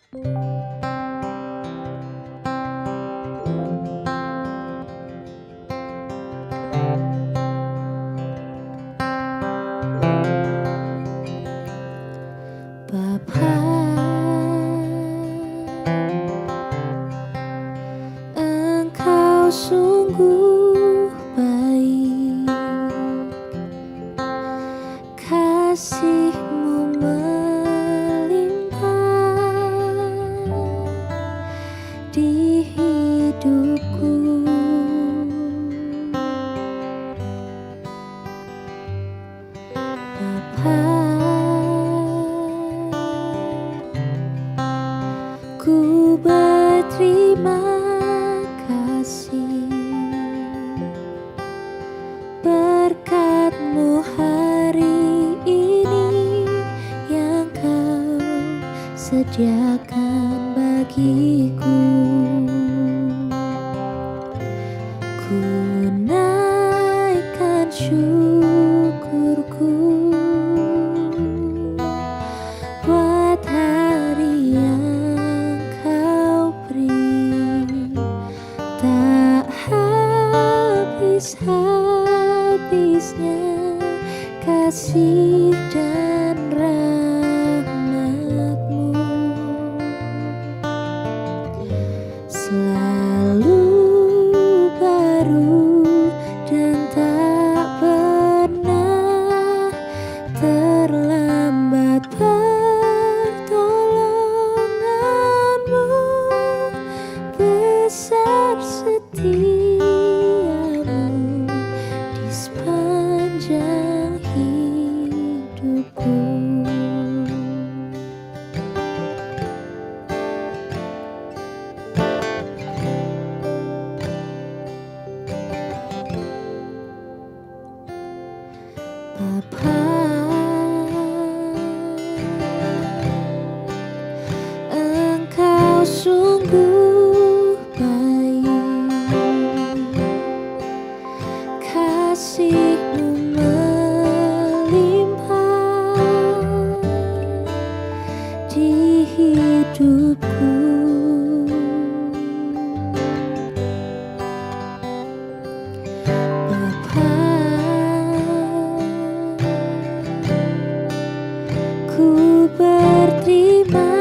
Bapa, Engkau sungguh baik, kasih-Mu melimpah di hidupku. Bapa, ku berterima kasih berkat-Mu hari ini yang Kau sediakan bagiku. Ku naikkan syukurku buat hari yang Kau beri, tak habis-habisnya kasih dan rahmat-Mu, selalu baru dan tak pernah terlambat. Pertolongan-Mu besar, setia-Mu di sepanjang hidupku. Bapa, Engkau sungguh baik, kasih-Mu melimpah di hidupku. Bapa, ku berterima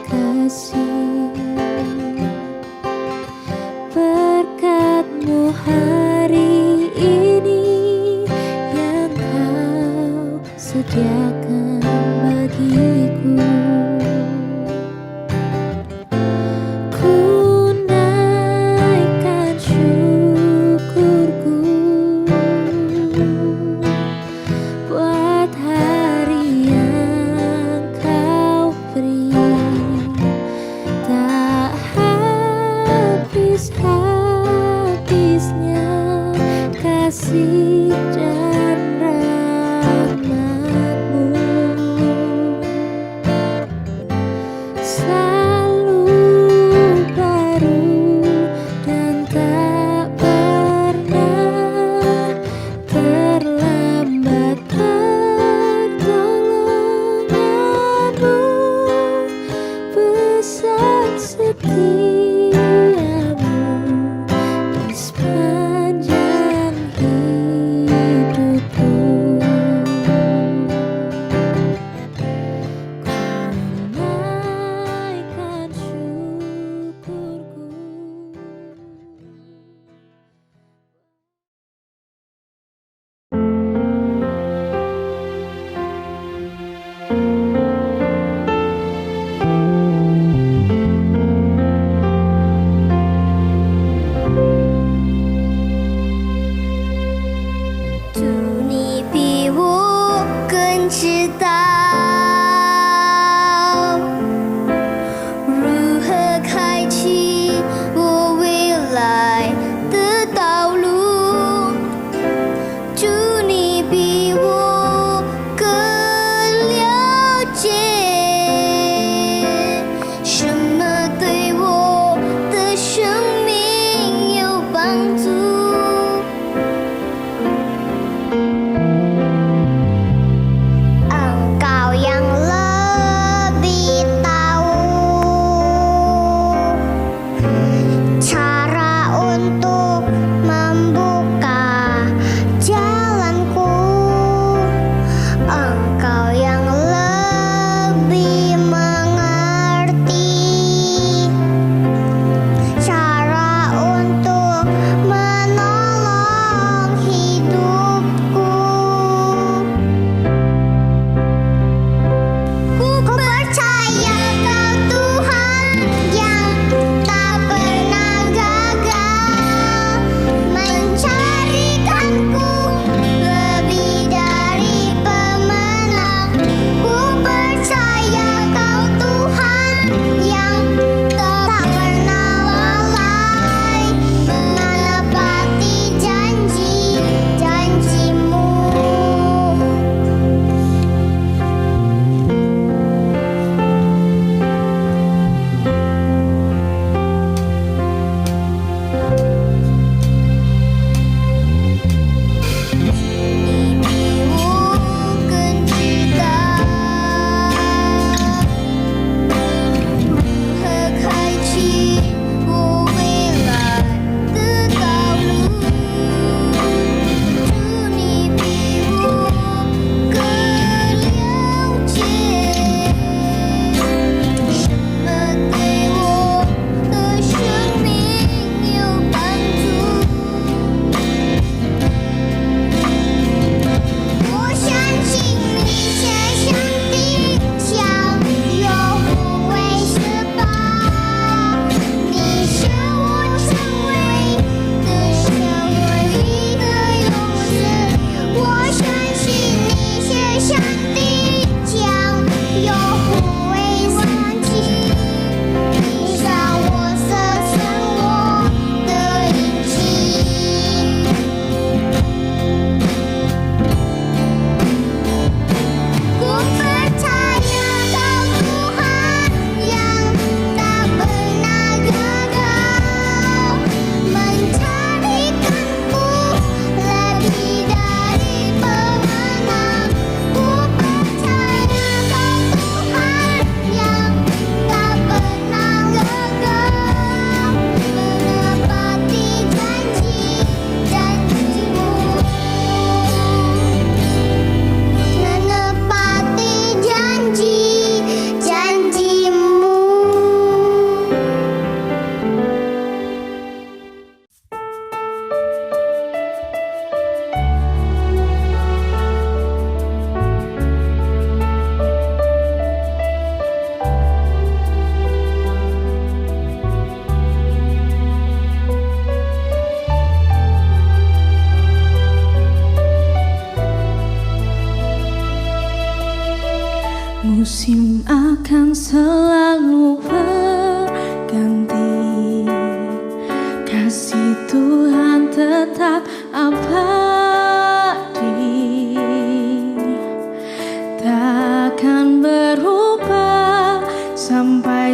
kasih berkat-Mu hari ini yang Kau sediakan bagiku.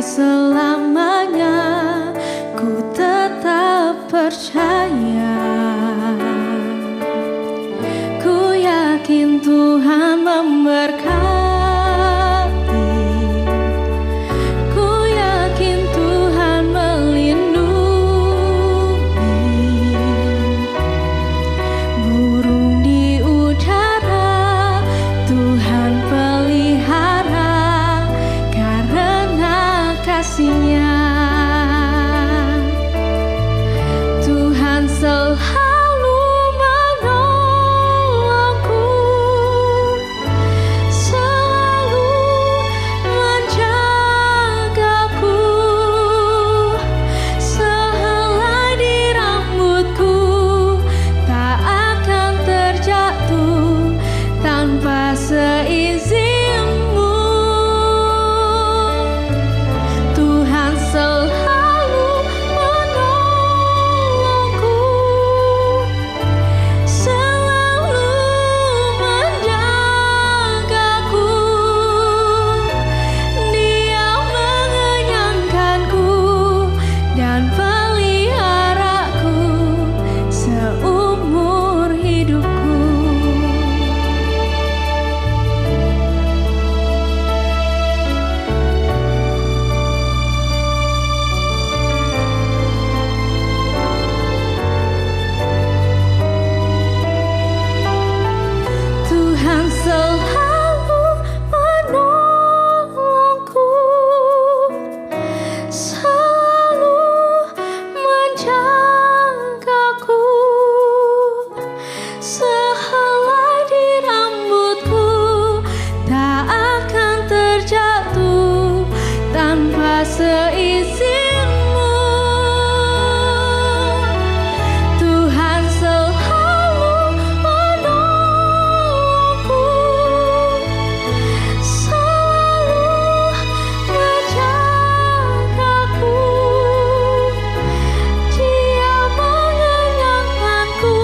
selamanya, ku tetap percaya. Ku yakin Tuhan memberkati, ku yakin Tuhan melindungi. Burung di udara Tuhan pelihara karena kasih-Nya. Tuhan selalu menolongku, selalu menjagaku. Sehelai di rambutku tak akan terjatuh tanpa seizinmu. Tuhan selalu menolongku, selalu menjagaku. Dia mengenyangkanku dan peliharaku seumur hidupku. Tuhan selalu menolongku, selalu menjagaku. Sehelai di rambutku tak akan terjatuh tanpa seizinmu. Tuhan selalu menolongku, selalu menjagaku. Dia mengenyangkanku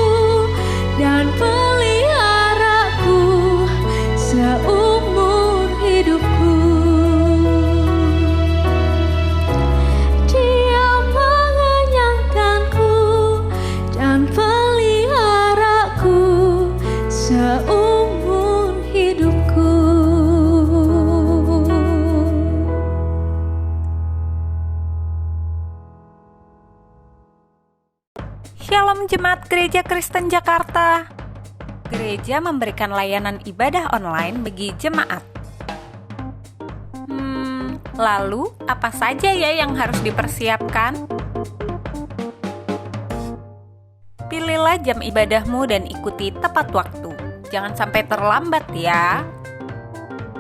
dan peliharaku seumur hidupku. Dia mengenyangkanku dan peliharaku seumur hidupku. Shalom Jemaat Gereja Kristen Jakarta. Gereja memberikan layanan ibadah online bagi jemaat. Lalu apa saja ya yang harus dipersiapkan? Pilihlah jam ibadahmu dan ikuti tepat waktu. Jangan sampai terlambat ya.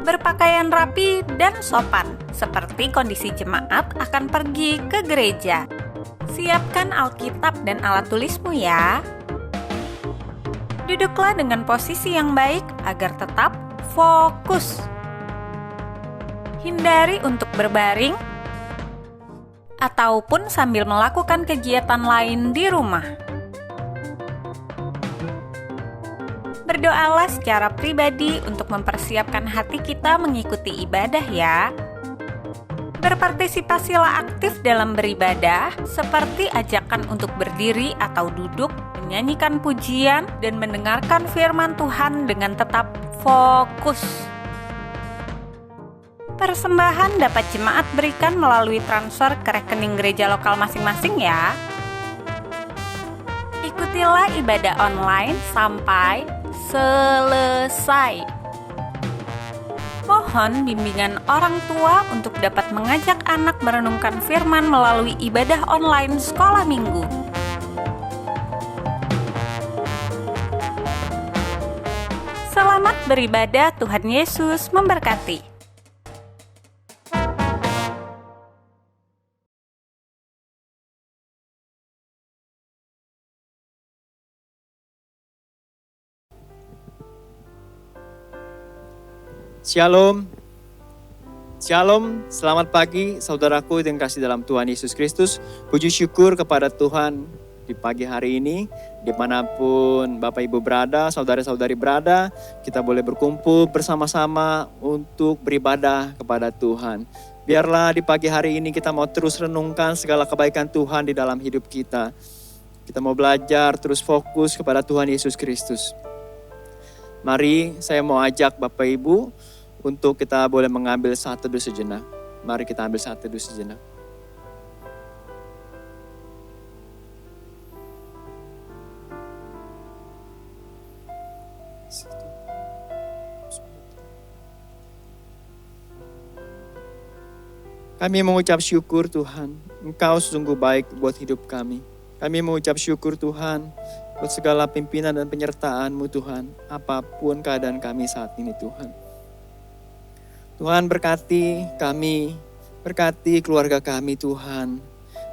Berpakaian rapi dan sopan, seperti kondisi jemaat akan pergi ke gereja. Siapkan Alkitab dan alat tulismu ya. Duduklah dengan posisi yang baik agar tetap fokus. Hindari untuk berbaring ataupun sambil melakukan kegiatan lain di rumah. Berdoalah secara pribadi untuk mempersiapkan hati kita mengikuti ibadah ya. Berpartisipasilah aktif dalam beribadah, seperti ajakan untuk berdiri atau duduk, menyanyikan pujian, dan mendengarkan firman Tuhan dengan tetap fokus. Persembahan dapat jemaat berikan melalui transfer ke rekening gereja lokal masing-masing ya. Ikutilah ibadah online sampai selesai. Mohon bimbingan orang tua untuk dapat mengajak anak merenungkan firman melalui ibadah online sekolah minggu. Selamat beribadah, Tuhan Yesus memberkati. Shalom, Shalom, selamat pagi saudaraku yang kasih dalam Tuhan Yesus Kristus. Puji syukur kepada Tuhan di pagi hari ini, dimanapun Bapak Ibu berada, saudara-saudari berada, kita boleh berkumpul bersama-sama untuk beribadah kepada Tuhan. Biarlah di pagi hari ini kita mau terus renungkan segala kebaikan Tuhan di dalam hidup kita. Kita mau belajar terus fokus kepada Tuhan Yesus Kristus. Mari saya mau ajak Bapak Ibu untuk kita boleh mengambil saat teduh sejenak. Mari kita ambil saat teduh sejenak. Kami mengucap syukur Tuhan, Engkau sungguh baik buat hidup kami. Kami mengucap syukur Tuhan buat segala pimpinan dan penyertaan-Mu Tuhan, apapun keadaan kami saat ini Tuhan. Tuhan berkati kami, berkati keluarga kami Tuhan.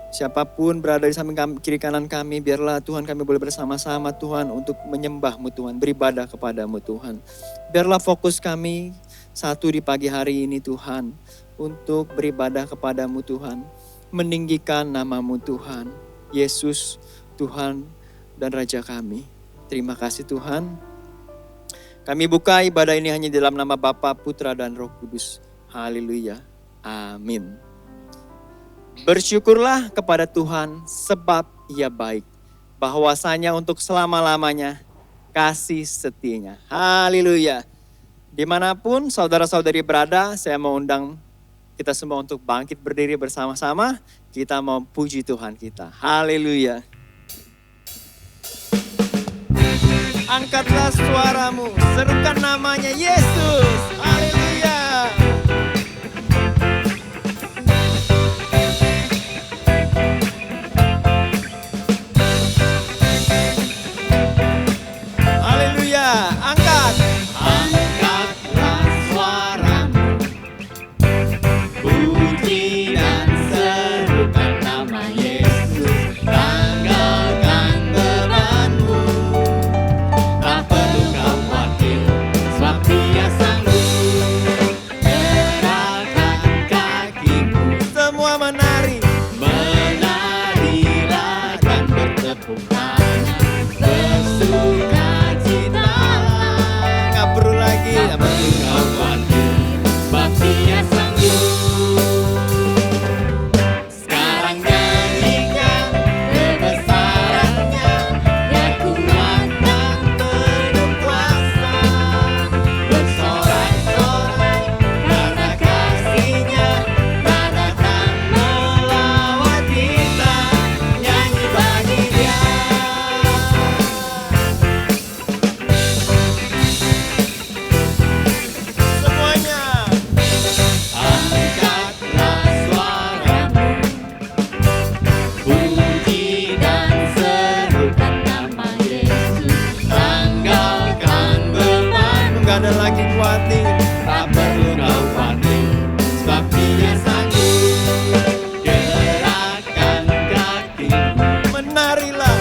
Siapapun berada di samping kami, kiri kanan kami, biarlah Tuhan kami boleh bersama-sama Tuhan untuk menyembah-Mu Tuhan, beribadah kepada-Mu Tuhan. Biarlah fokus kami satu di pagi hari ini Tuhan, untuk beribadah kepada-Mu Tuhan, meninggikan nama-Mu Tuhan, Yesus Tuhan dan Raja kami. Terima kasih Tuhan. Kami buka ibadah ini hanya dalam nama Bapa, Putra dan Roh Kudus. Haleluya. Amin. Bersyukurlah kepada Tuhan sebab Ia baik. Bahwasanya untuk selama-lamanya kasih setianya. Haleluya. Dimanapun saudara-saudari berada, saya mau undang kita semua untuk bangkit berdiri bersama-sama. Kita mau puji Tuhan kita. Haleluya. Angkatlah suaramu, serukan namanya Yesus. Haleluya. Haleluya. Angkat. Angkatlah suaramu, puji dan serukan nama Yesus. Tanggalkan bebanmu, tak perlu kau khawatir, sebab Dia sanggup. Gerakkan kakimu, semua menari. Menarilah dan bertepuk tangan, bersukacitalah. Gak perlu lagi, tak perlu kau khawatir, sebab Dia sanggup. Sekarang nyanyikan kebesarannya, Dia kuat dan penuh kuasa. Bersorak-sorai karena kasih-Nya, tak datang melawat kita. Nyanyi bagi Dia. Semuanya. Angkatlah suaramu, puji dan serukan nama Yesus. Tanggalkan beban, gak ada lagi khawatir, tak perlu kau khawatir, sebab Dia sanggup. Gerakkan kakimu, menarilah.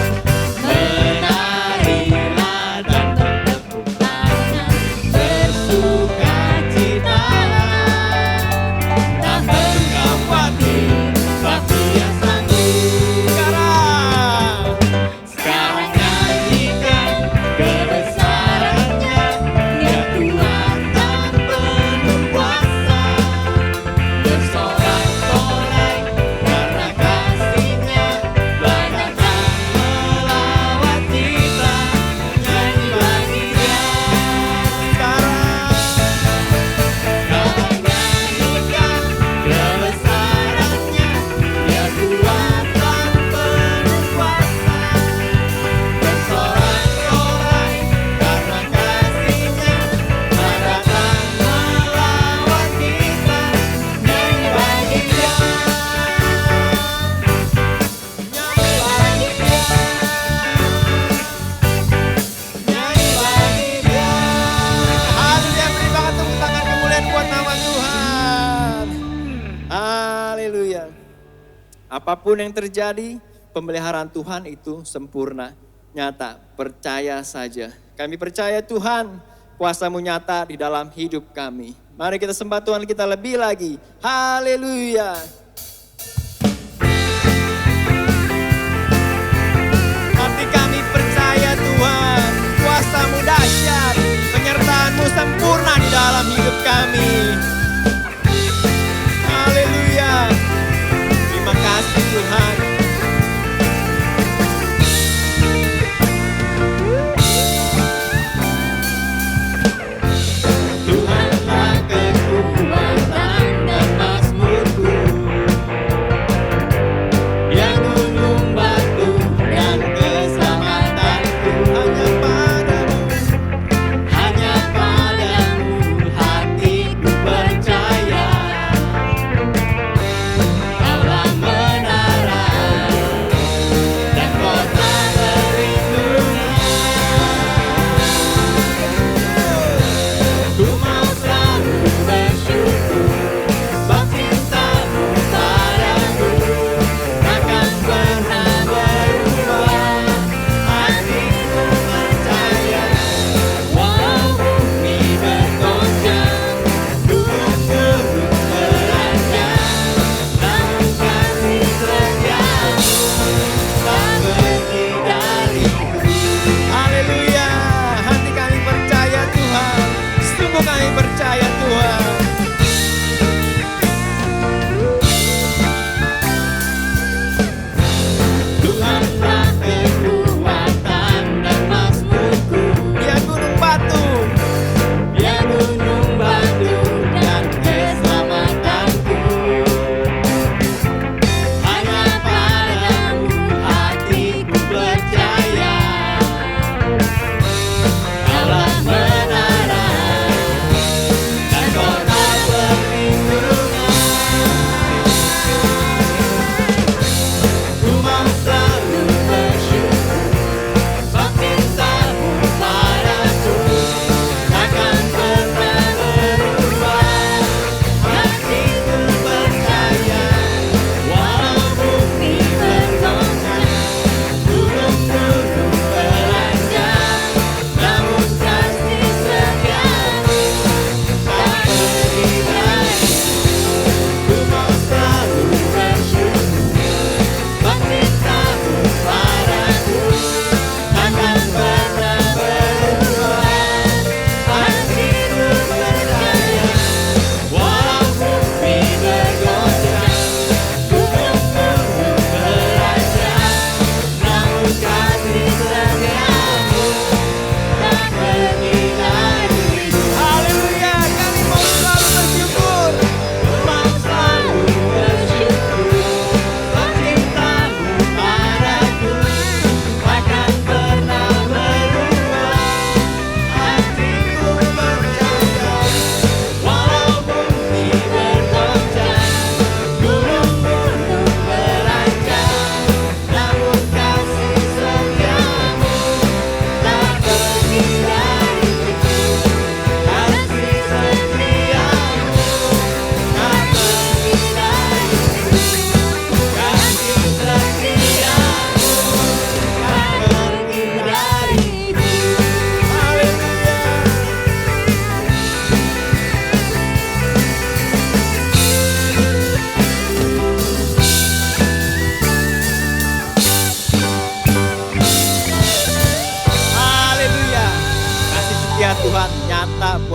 Menarilah dan bertepuk tangan, bersukacitalah. Tak perlu kau khawatir, sebab Dia sanggup. Sekarang nyanyikan kebesarannya, Dia kuat dan penuh kuasa. Bersorak-sorai karena kasih-Nya, tak datang melawat kita. Nyanyi bagi Dia. Sekarang nyanyikan kebesarannya, Dia kuat dan penuh kuasa. Bersorak-sorai karena kasih-Nya, tak datang melawat kita. Nyanyi bagi Dia. Nyanyi bagi Dia. Nyanyi bagi Dia. Haleluya, beri banget tepuk tangan kemuliaan buat nama Tuhan. Haleluya. Apapun yang terjadi, pemeliharaan Tuhan itu sempurna, nyata, percaya saja. Kami percaya Tuhan, kuasa-Mu nyata di dalam hidup kami. Mari kita sembah Tuhan kita lebih lagi. Haleluya. Tapi kami percaya Tuhan, kuasa-Mu dahsyat, penyertaan-Mu sempurna di dalam hidup kami. Haleluya.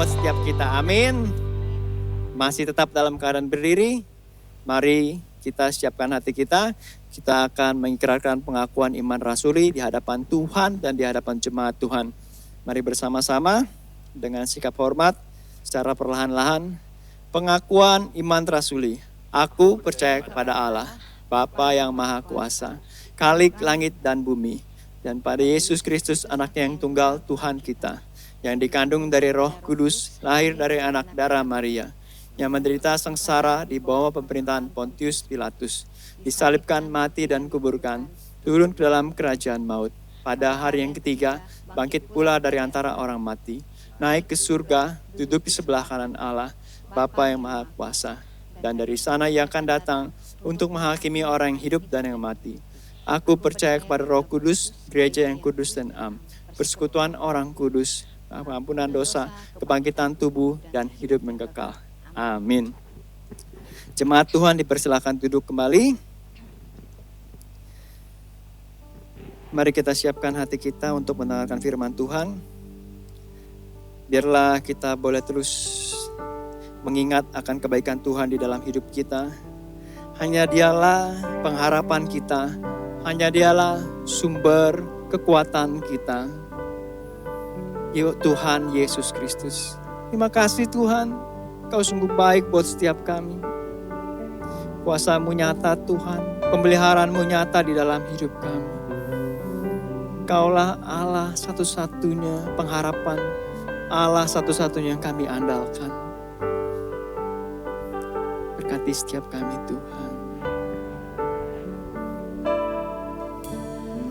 buat setiap kita. Amin. Masih tetap dalam keadaan berdiri. Mari kita siapkan hati kita. Kita akan mengikrarkan pengakuan iman rasuli di hadapan Tuhan dan di hadapan jemaat Tuhan. Mari bersama-sama dengan sikap hormat secara perlahan-lahan. Pengakuan iman rasuli. Aku percaya kepada Allah, Bapa yang Maha Kuasa, Khalik langit dan bumi, dan pada Yesus Kristus anaknya yang tunggal Tuhan kita, yang dikandung dari Roh Kudus, lahir dari anak darah Maria, yang menderita sengsara di bawah pemerintahan Pontius Pilatus, disalibkan, mati dan kuburkan, turun ke dalam kerajaan maut. Pada hari yang ketiga, bangkit pula dari antara orang mati, naik ke surga, duduk di sebelah kanan Allah, Bapa yang Maha Kuasa. Dan dari sana ia akan datang untuk menghakimi orang yang hidup dan yang mati. Aku percaya kepada Roh Kudus, gereja yang kudus dan am, persekutuan orang kudus, pengampunan dosa, kebangkitan tubuh, dan hidup yang kekal. Amin. Jemaat Tuhan dipersilakan duduk kembali. Mari kita siapkan hati kita untuk mendengarkan firman Tuhan. Biarlah kita boleh terus mengingat akan kebaikan Tuhan di dalam hidup kita. Hanya Dialah pengharapan kita. Hanya Dialah sumber kekuatan kita. Yuk Tuhan Yesus Kristus. Terima kasih Tuhan. Kau sungguh baik buat setiap kami. Kuasa-Mu nyata Tuhan. Pemeliharaan-Mu nyata di dalam hidup kami. Kaulah Allah satu-satunya pengharapan. Allah satu-satunya yang kami andalkan. Berkati setiap kami Tuhan.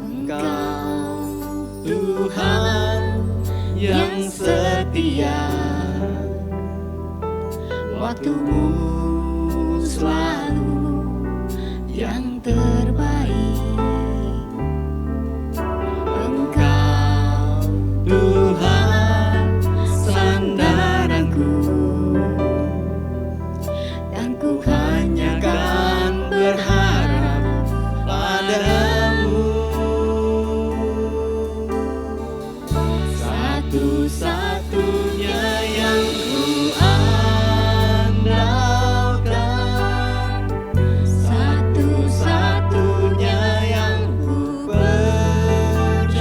Engkau Tuhan yang setia, waktu-Mu selalu yang terbaik. Engkau Tuhan sandaranku, dan ku hanya kan berharap padamu. Satu-satunya yang ku andalkan, satu-satunya yang ku percaya.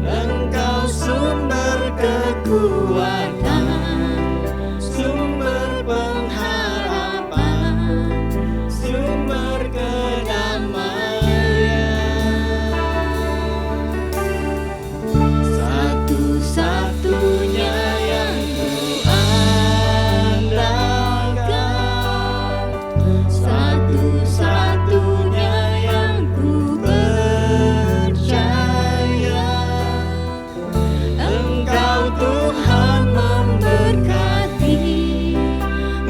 Engkau sumber kekuatan, sumber pengharapan, sumber kedamaian. Satu-satunya yang ku andalkan, satu-satunya yang ku percaya. Engkau Tuhan memberkati,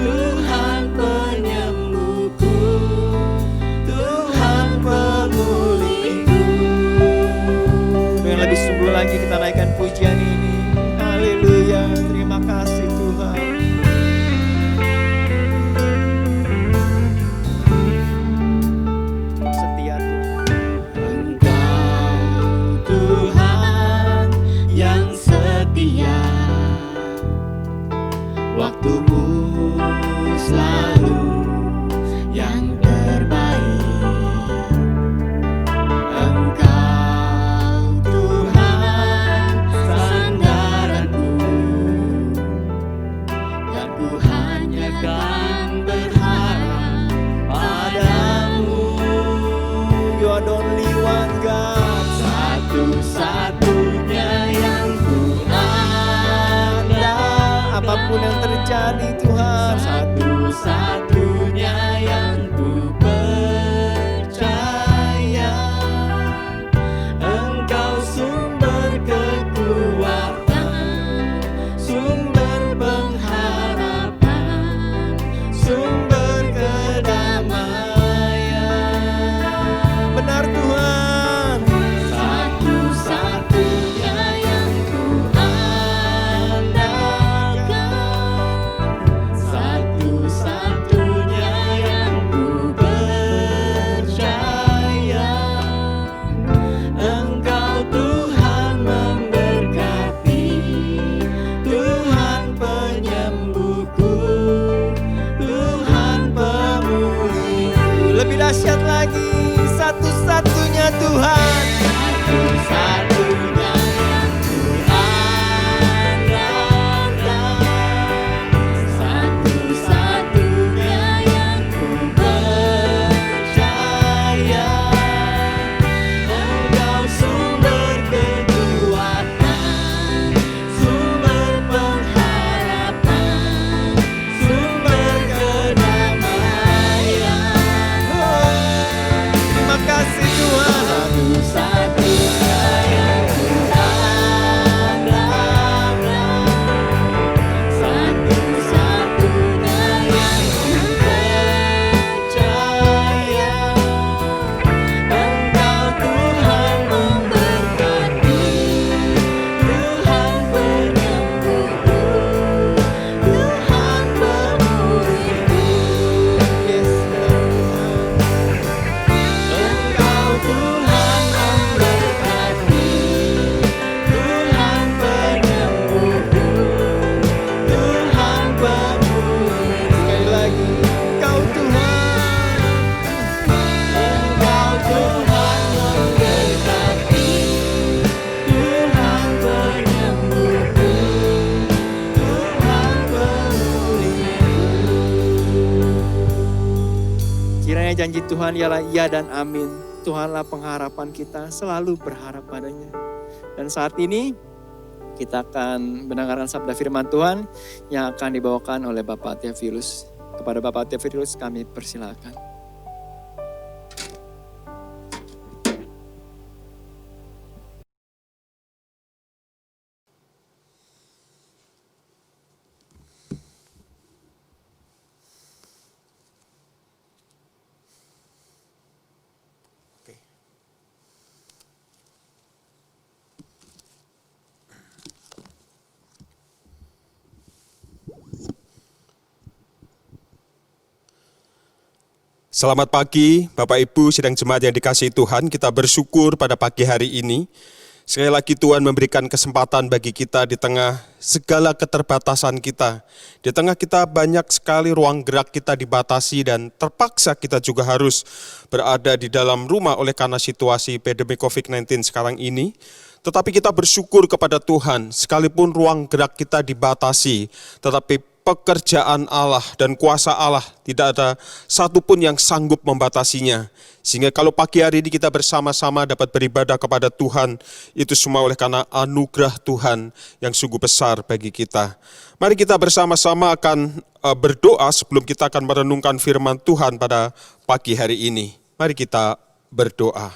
Tuhan penyembuhku, Tuhan pemulihku. Dengan lebih sungguh lagi kita naikkan pujian ini. Haleluya, terima kasih Tuhan. Setia Tuhan. Engkau Tuhan yang setia, waktu-Mu selalu yang terbaik. Engkau Tuhan sandaranku, dan ku hanya kan berharap padamu. You are the only one God. Satu-satunya yang ku andal. Apapun yang terjadi Tuhan, satu-satunya yang ku percaya. Engkau sumber kekuatan, sumber pengharapan, sumber kedamaian. Benar Tuhan. Satu-satunya yang ku andalkan, dahsyat lagi. Satu-satunya Tuhan. Satu-satunya Tuhan yang satu-satunya yang ku percaya. Engkau sumber kekuatan, sumber pengharapan, sumber kedamaian. Terima kasih Tuhan. Satu-satunya yang ku harapkan, satu-satunya yang ku percaya. Engkau Tuhan memberkati, Tuhan penyembuhku, Tuhan pemulihku. Yes, Engkau Tuhan memberkati, Tuhan penyembuhku, Tuhan pemulihku. Sekali lagi, Engkau Tuhan, Engkau Tuhan memberkati, Tuhan penyembuhku, Tuhan pemulihku. Kiranya janji Tuhan ialah iya dan amin. Tuhanlah pengharapan kita, selalu berharap padanya. Dan saat ini kita akan mendengarkan sabda firman Tuhan yang akan dibawakan oleh Bapak Theophilus. Kepada Bapak Theophilus kami persilakan. Selamat pagi Bapak Ibu sidang jemaat yang dikasihi Tuhan. Kita bersyukur pada pagi hari ini. Sekali lagi Tuhan memberikan kesempatan bagi kita di tengah segala keterbatasan kita. Di tengah kita banyak sekali ruang gerak kita dibatasi dan terpaksa kita juga harus berada di dalam rumah oleh karena situasi pandemi COVID-19 sekarang ini. Tetapi kita bersyukur kepada Tuhan, sekalipun ruang gerak kita dibatasi, tetapi pekerjaan Allah dan kuasa Allah tidak ada satupun yang sanggup membatasinya. Sehingga kalau pagi hari ini kita bersama-sama dapat beribadah kepada Tuhan, itu semua oleh karena anugerah Tuhan yang sungguh besar bagi kita. Mari kita bersama-sama akan berdoa sebelum kita akan merenungkan firman Tuhan pada pagi hari ini. Mari kita berdoa.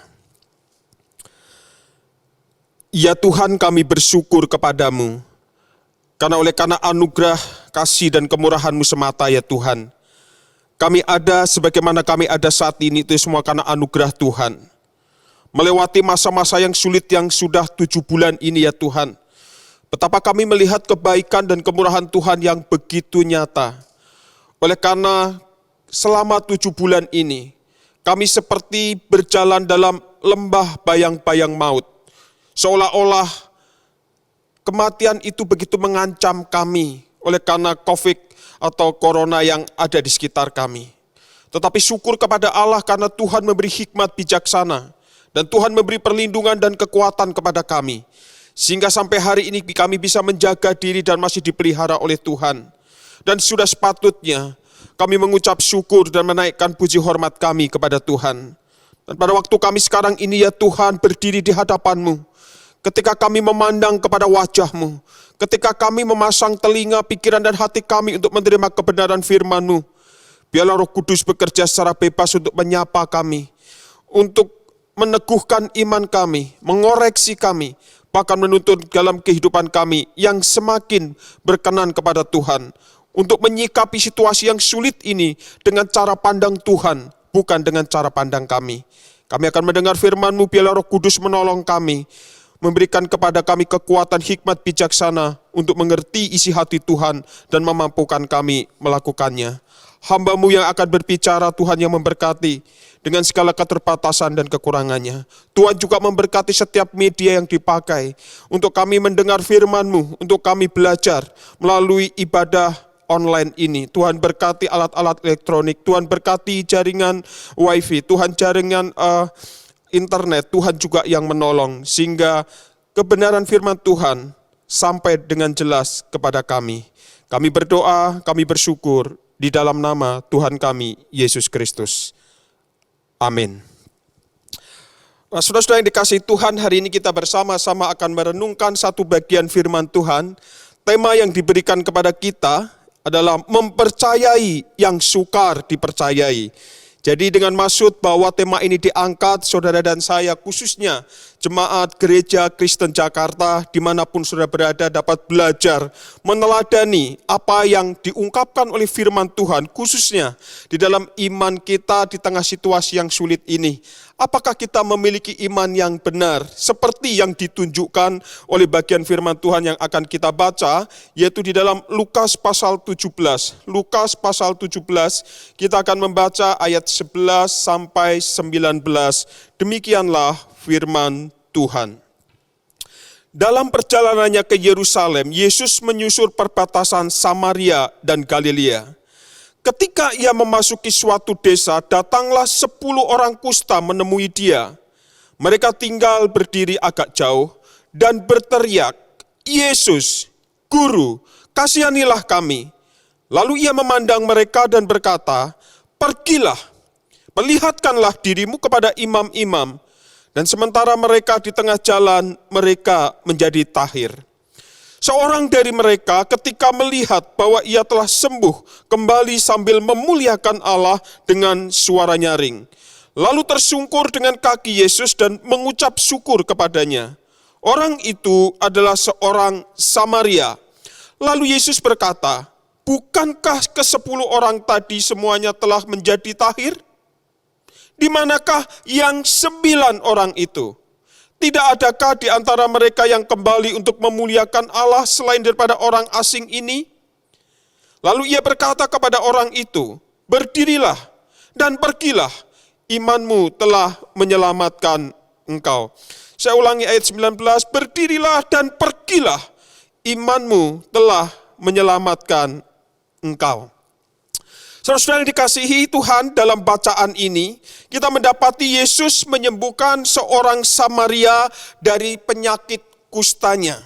Ya Tuhan, kami bersyukur kepadamu, karena oleh karena anugerah, kasih dan kemurahan-Mu semata ya Tuhan. Kami ada sebagaimana kami ada saat ini, itu semua karena anugerah Tuhan. Melewati masa-masa yang sulit yang sudah 7 bulan ini ya Tuhan. Betapa kami melihat kebaikan dan kemurahan Tuhan yang begitu nyata. Oleh karena selama 7 bulan ini, kami seperti berjalan dalam lembah bayang-bayang maut. Seolah-olah kematian itu begitu mengancam kami oleh karena COVID atau corona yang ada di sekitar kami. Tetapi syukur kepada Allah karena Tuhan memberi hikmat bijaksana dan Tuhan memberi perlindungan dan kekuatan kepada kami. Sehingga sampai hari ini kami bisa menjaga diri dan masih dipelihara oleh Tuhan. Dan sudah sepatutnya kami mengucap syukur dan menaikkan puji hormat kami kepada Tuhan. Dan pada waktu kami sekarang ini ya Tuhan berdiri di hadapan-Mu. Ketika kami memandang kepada wajah-Mu, ketika kami memasang telinga, pikiran dan hati kami untuk menerima kebenaran firman-Mu, biarlah Roh Kudus bekerja secara bebas untuk menyapa kami, untuk meneguhkan iman kami, mengoreksi kami, bahkan menuntun dalam kehidupan kami yang semakin berkenan kepada Tuhan, untuk menyikapi situasi yang sulit ini dengan cara pandang Tuhan, bukan dengan cara pandang kami. Kami akan mendengar firman-Mu, biarlah Roh Kudus menolong kami, memberikan kepada kami kekuatan hikmat bijaksana untuk mengerti isi hati Tuhan dan memampukan kami melakukannya. Hamba-Mu yang akan berbicara, Tuhan yang memberkati dengan segala keterbatasan dan kekurangannya. Tuhan juga memberkati setiap media yang dipakai untuk kami mendengar firman-Mu, untuk kami belajar melalui ibadah online ini. Tuhan berkati alat-alat elektronik, Tuhan berkati jaringan wifi, Tuhan jaringan internet, Tuhan juga yang menolong. Sehingga kebenaran firman Tuhan sampai dengan jelas kepada kami. Kami berdoa, kami bersyukur di dalam nama Tuhan kami, Yesus Kristus. Amin. Nah, saudara-saudara yang dikasihi Tuhan, hari ini kita bersama-sama akan merenungkan satu bagian firman Tuhan. Tema yang diberikan kepada kita adalah mempercayai yang sukar dipercayai. Jadi dengan maksud bahwa tema ini diangkat, saudara dan saya khususnya Jemaat Gereja Kristen Jakarta dimanapun saudara berada dapat belajar meneladani apa yang diungkapkan oleh firman Tuhan khususnya di dalam iman kita di tengah situasi yang sulit ini. Apakah kita memiliki iman yang benar seperti yang ditunjukkan oleh bagian firman Tuhan yang akan kita baca, yaitu di dalam Lukas pasal 17. Lukas pasal 17 kita akan membaca ayat 11 sampai 19. Demikianlah firman Tuhan. Dalam perjalanannya ke Yerusalem, Yesus menyusur perbatasan Samaria dan Galilea. Ketika ia memasuki suatu desa, datanglah 10 orang kusta menemui dia. Mereka tinggal berdiri agak jauh dan berteriak, "Yesus, Guru, kasihanilah kami." Lalu ia memandang mereka dan berkata, "Pergilah, perlihatkanlah dirimu kepada imam-imam." Dan sementara mereka di tengah jalan, mereka menjadi tahir. Seorang dari mereka ketika melihat bahwa ia telah sembuh, kembali sambil memuliakan Allah dengan suara nyaring. Lalu tersungkur dengan kaki Yesus dan mengucap syukur kepadanya. Orang itu adalah seorang Samaria. Lalu Yesus berkata, "Bukankah ke-10 orang tadi semuanya telah menjadi tahir? Di manakah yang 9 orang itu? Tidak adakah di antara mereka yang kembali untuk memuliakan Allah selain daripada orang asing ini?" Lalu ia berkata kepada orang itu, "Berdirilah dan pergilah, imanmu telah menyelamatkan engkau." Saya ulangi ayat 19, "Berdirilah dan pergilah, imanmu telah menyelamatkan engkau." Saudara-saudara yang dikasihi Tuhan, dalam bacaan ini kita mendapati Yesus menyembuhkan seorang Samaria dari penyakit kustanya.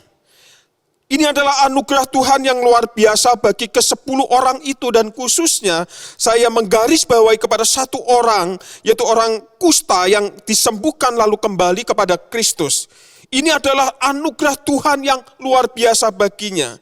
Ini adalah anugerah Tuhan yang luar biasa bagi ke-10 orang itu, dan khususnya saya menggarisbawahi kepada satu orang, yaitu orang kusta yang disembuhkan lalu kembali kepada Kristus. Ini adalah anugerah Tuhan yang luar biasa baginya.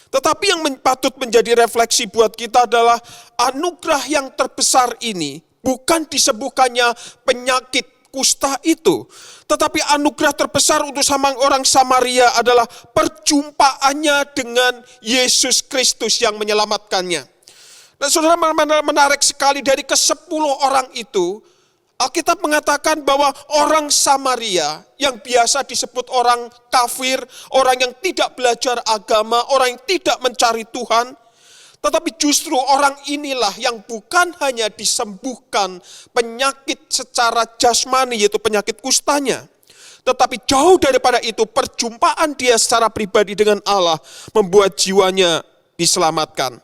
Tetapi yang patut menjadi refleksi buat kita adalah anugerah yang terbesar ini bukan disembuhkannya penyakit kusta itu. Tetapi anugerah terbesar untuk orang Samaria adalah perjumpaannya dengan Yesus Kristus yang menyelamatkannya. Dan saudara, menarik sekali dari ke-10 orang itu, Alkitab mengatakan bahwa orang Samaria yang biasa disebut orang kafir, orang yang tidak belajar agama, orang yang tidak mencari Tuhan, tetapi justru orang inilah yang bukan hanya disembuhkan penyakit secara jasmani, yaitu penyakit kustanya, tetapi jauh daripada itu perjumpaan dia secara pribadi dengan Allah membuat jiwanya diselamatkan.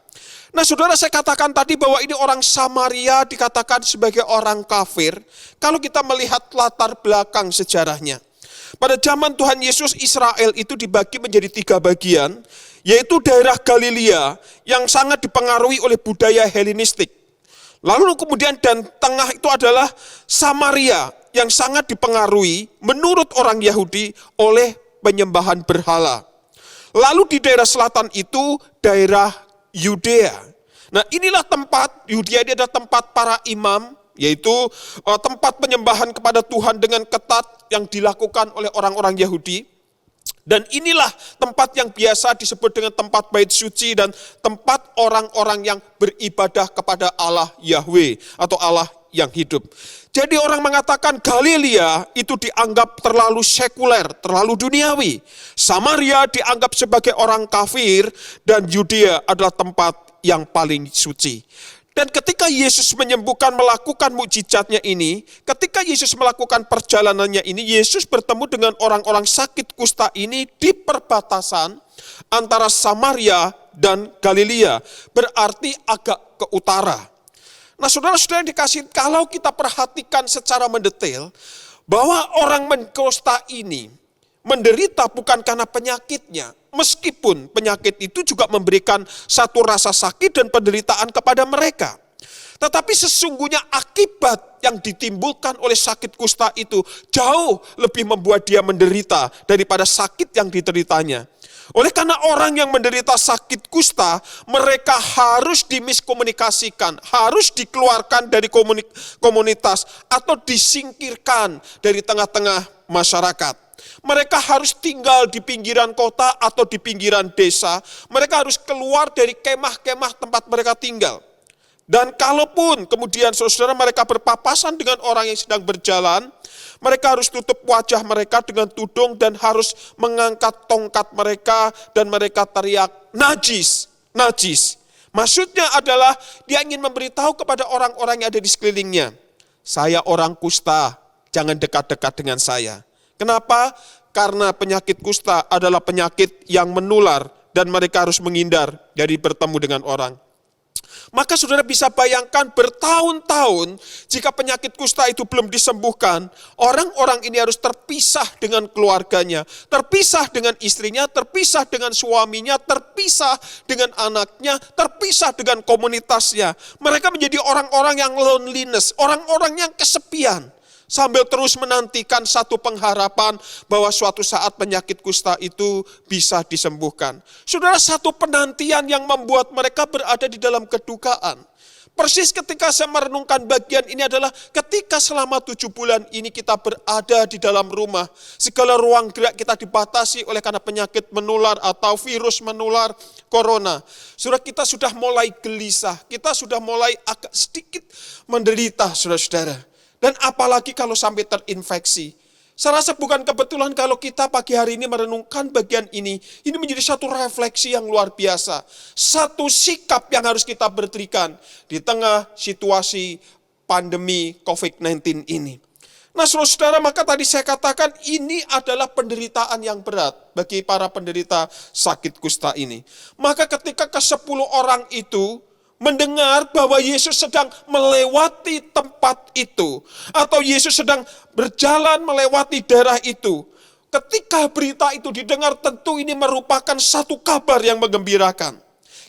Nah saudara, saya katakan tadi bahwa ini orang Samaria dikatakan sebagai orang kafir. Kalau kita melihat latar belakang sejarahnya. Pada zaman Tuhan Yesus, Israel itu dibagi menjadi 3 bagian. Yaitu daerah Galilea yang sangat dipengaruhi oleh budaya Helenistik. Lalu kemudian dan tengah itu adalah Samaria yang sangat dipengaruhi menurut orang Yahudi oleh penyembahan berhala. Lalu di daerah selatan itu daerah Yudea. Nah inilah tempat, Yudea ini adalah tempat para imam, yaitu tempat penyembahan kepada Tuhan dengan ketat yang dilakukan oleh orang-orang Yahudi. Dan inilah tempat yang biasa disebut dengan tempat bait suci dan tempat orang-orang yang beribadah kepada Allah Yahweh atau Allah yang hidup. Jadi orang mengatakan Galilea itu dianggap terlalu sekuler, terlalu duniawi. Samaria dianggap sebagai orang kafir dan Yudea adalah tempat yang paling suci. Dan ketika Yesus menyembuhkan, melakukan mukjizatnya ini, ketika Yesus melakukan perjalanannya ini, Yesus bertemu dengan orang-orang sakit kusta ini di perbatasan antara Samaria dan Galilea, berarti agak ke utara. Nah, saudara-saudara yang dikasih, kalau kita perhatikan secara mendetail, bahwa orang kusta ini menderita bukan karena penyakitnya, meskipun penyakit itu juga memberikan satu rasa sakit dan penderitaan kepada mereka. Tetapi sesungguhnya akibat yang ditimbulkan oleh sakit kusta itu jauh lebih membuat dia menderita daripada sakit yang dideritanya. Oleh karena orang yang menderita sakit kusta, mereka harus dimiskomunikasikan, harus dikeluarkan dari komunitas atau disingkirkan dari tengah-tengah masyarakat. Mereka harus tinggal di pinggiran kota atau di pinggiran desa. Mereka harus keluar dari kemah-kemah tempat mereka tinggal. Dan kalaupun kemudian saudara mereka berpapasan dengan orang yang sedang berjalan, mereka harus tutup wajah mereka dengan tudung dan harus mengangkat tongkat mereka dan mereka teriak, najis, najis. Maksudnya adalah dia ingin memberitahu kepada orang-orang yang ada di sekelilingnya, saya orang kusta, jangan dekat-dekat dengan saya. Kenapa? Karena penyakit kusta adalah penyakit yang menular dan mereka harus menghindar dari bertemu dengan orang. Maka saudara bisa bayangkan bertahun-tahun jika penyakit kusta itu belum disembuhkan, orang-orang ini harus terpisah dengan keluarganya, terpisah dengan istrinya, terpisah dengan suaminya, terpisah dengan anaknya, terpisah dengan komunitasnya. Mereka menjadi orang-orang yang loneliness, orang-orang yang kesepian. Sambil terus menantikan satu pengharapan bahwa suatu saat penyakit kusta itu bisa disembuhkan. Saudara, satu penantian yang membuat mereka berada di dalam kedukaan. Persis ketika saya merenungkan bagian ini adalah ketika selama 7 bulan ini kita berada di dalam rumah. Segala ruang gerak kita dibatasi oleh karena penyakit menular atau virus menular corona. Saudara, kita sudah mulai gelisah, kita sudah mulai agak sedikit menderita saudara-saudara. Dan apalagi kalau sampai terinfeksi. Saya rasa bukan kebetulan kalau kita pagi hari ini merenungkan bagian ini. Ini menjadi satu refleksi yang luar biasa. Satu sikap yang harus kita berikan di tengah situasi pandemi COVID-19 ini. Nah saudara, maka tadi saya katakan ini adalah penderitaan yang berat bagi para penderita sakit kusta ini. Maka ketika ke-10 orang itu mendengar bahwa Yesus sedang melewati tempat itu, atau Yesus sedang berjalan melewati daerah itu. Ketika berita itu didengar, tentu ini merupakan satu kabar yang menggembirakan.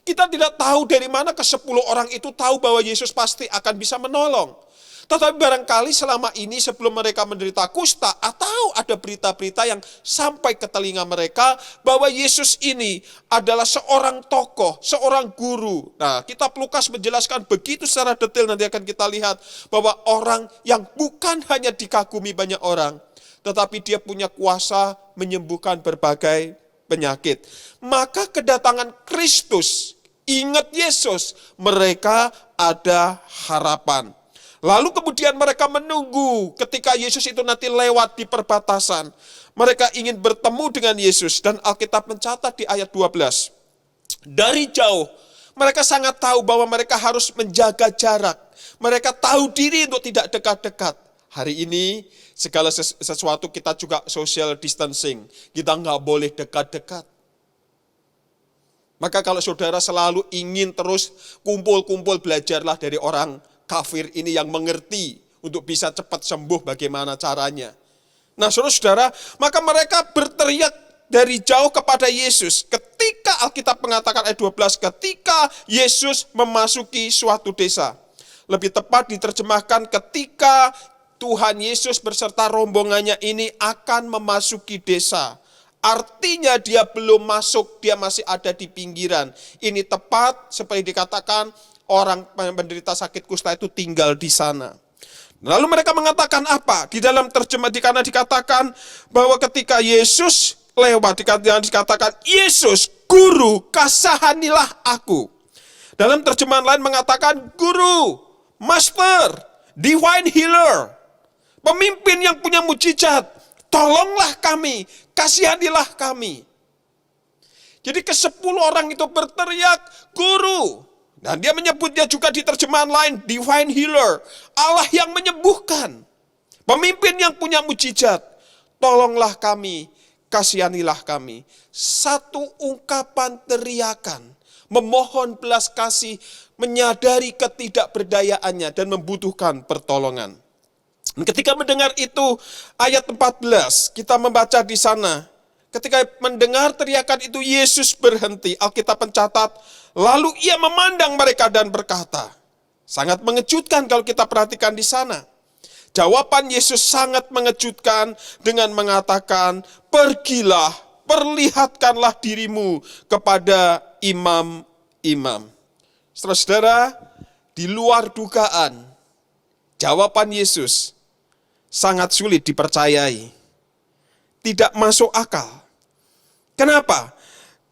Kita tidak tahu dari mana ke-10 orang itu tahu bahwa Yesus pasti akan bisa menolong. Tetapi barangkali selama ini sebelum mereka menderita kusta atau ada berita-berita yang sampai ke telinga mereka bahwa Yesus ini adalah seorang tokoh, seorang guru. Nah, kitab Lukas menjelaskan begitu secara detail, nanti akan kita lihat bahwa orang yang bukan hanya dikagumi banyak orang, tetapi dia punya kuasa menyembuhkan berbagai penyakit. Maka kedatangan Kristus, ingat Yesus, mereka ada harapan. Lalu kemudian mereka menunggu ketika Yesus itu nanti lewat di perbatasan. Mereka ingin bertemu dengan Yesus dan Alkitab mencatat di ayat 12. Dari jauh mereka sangat tahu bahwa mereka harus menjaga jarak. Mereka tahu diri untuk tidak dekat-dekat. Hari ini segala sesuatu kita juga social distancing. Kita nggak boleh dekat-dekat. Maka kalau saudara selalu ingin terus kumpul-kumpul, belajarlah dari orang kafir ini yang mengerti untuk bisa cepat sembuh bagaimana caranya. Nah saudara-saudara, maka mereka berteriak dari jauh kepada Yesus. Ketika Alkitab mengatakan ayat 12, ketika Yesus memasuki suatu desa. Lebih tepat diterjemahkan ketika Tuhan Yesus beserta rombongannya ini akan memasuki desa. Artinya dia belum masuk, dia masih ada di pinggiran. Ini tepat seperti dikatakan, orang penderita sakit kusta itu tinggal di sana. Lalu mereka mengatakan apa? Di dalam terjemah karena dikatakan bahwa ketika Yesus lewat, dikatakan, Yesus, Guru, kasihanilah aku. Dalam terjemahan lain mengatakan, Guru, Master, Divine Healer, pemimpin yang punya mujizat, tolonglah kami, kasihanilah kami. Jadi ke-10 orang itu berteriak, Guru. Dan dia menyebutnya juga di terjemahan lain, divine healer, Allah yang menyembuhkan. Pemimpin yang punya mujizat, tolonglah kami, kasihanilah kami. Satu ungkapan teriakan, memohon belas kasih, menyadari ketidakberdayaannya dan membutuhkan pertolongan. Dan ketika mendengar itu, ayat 14, kita membaca di sana. Ketika mendengar teriakan itu, Yesus berhenti. Alkitab mencatat, lalu ia memandang mereka dan berkata, sangat mengejutkan kalau kita perhatikan di sana. Jawaban Yesus sangat mengejutkan dengan mengatakan, pergilah, perlihatkanlah dirimu kepada imam-imam. Saudara-saudara, di luar dugaan, jawaban Yesus sangat sulit dipercayai. Tidak masuk akal. Kenapa?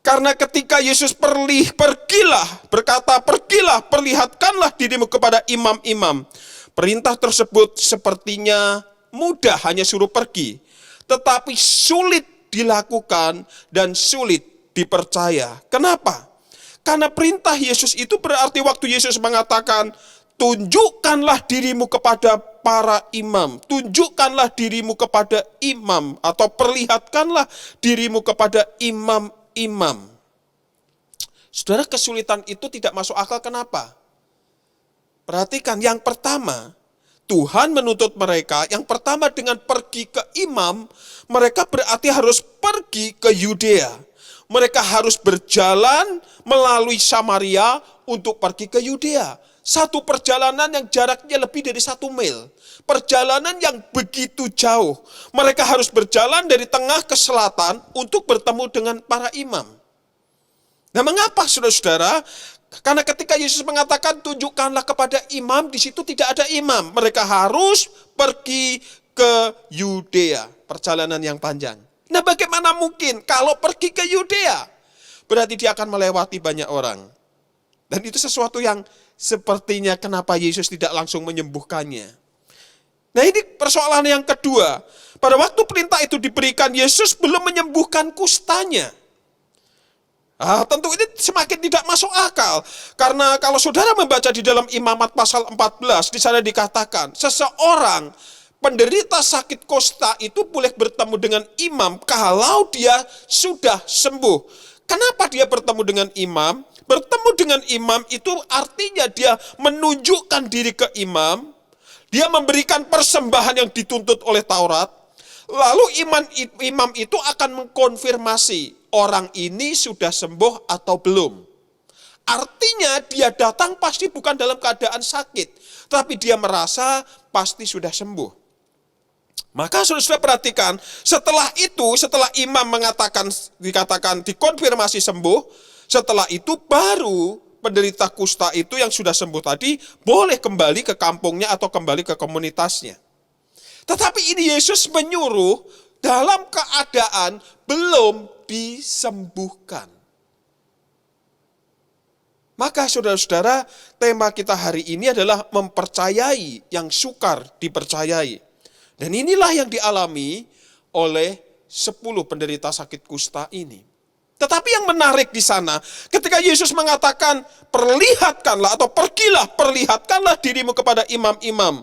Karena ketika Yesus berkata, pergilah, perlihatkanlah dirimu kepada imam-imam. Perintah tersebut sepertinya mudah, hanya suruh pergi. Tetapi sulit dilakukan dan sulit dipercaya. Kenapa? Karena perintah Yesus itu berarti waktu Yesus mengatakan, tunjukkanlah dirimu kepada para imam. Tunjukkanlah dirimu kepada imam. Atau perlihatkanlah dirimu kepada imam-imam. Saudara, kesulitan itu tidak masuk akal. Kenapa? Perhatikan, yang pertama, Tuhan menuntut mereka, yang pertama dengan pergi ke imam, mereka berarti harus pergi ke Yudea. Mereka harus berjalan melalui Samaria untuk pergi ke Yudea. Satu perjalanan yang jaraknya lebih dari 1 mil. Perjalanan yang begitu jauh. Mereka harus berjalan dari tengah ke selatan untuk bertemu dengan para imam. Nah, mengapa saudara-saudara? Karena ketika Yesus mengatakan tunjukkanlah kepada imam, di situ tidak ada imam. Mereka harus pergi ke Yudea. Perjalanan yang panjang. Nah, bagaimana mungkin kalau pergi ke Yudea? Berarti dia akan melewati banyak orang. Dan itu sesuatu yang sepertinya kenapa Yesus tidak langsung menyembuhkannya. Nah, ini persoalan yang kedua. Pada waktu perintah itu diberikan, Yesus belum menyembuhkan kustanya. Tentu ini semakin tidak masuk akal. Karena kalau saudara membaca di dalam Imamat pasal 14, di sana dikatakan, seseorang penderita sakit kusta itu boleh bertemu dengan imam kalau dia sudah sembuh. Kenapa dia bertemu dengan imam? Bertemu dengan imam itu artinya dia menunjukkan diri ke imam, dia memberikan persembahan yang dituntut oleh Taurat, lalu imam itu akan mengkonfirmasi orang ini sudah sembuh atau belum. Artinya dia datang pasti bukan dalam keadaan sakit, tapi dia merasa pasti sudah sembuh. Maka saudara perhatikan, setelah imam dikatakan dikonfirmasi sembuh, setelah itu baru penderita kusta itu yang sudah sembuh tadi boleh kembali ke kampungnya atau kembali ke komunitasnya. Tetapi ini Yesus menyuruh dalam keadaan belum disembuhkan. Maka saudara-saudara, tema kita hari ini adalah mempercayai yang sukar dipercayai. Dan inilah yang dialami oleh 10 penderita sakit kusta ini. Tetapi yang menarik di sana, ketika Yesus mengatakan, perlihatkanlah atau pergilah, perlihatkanlah dirimu kepada imam-imam.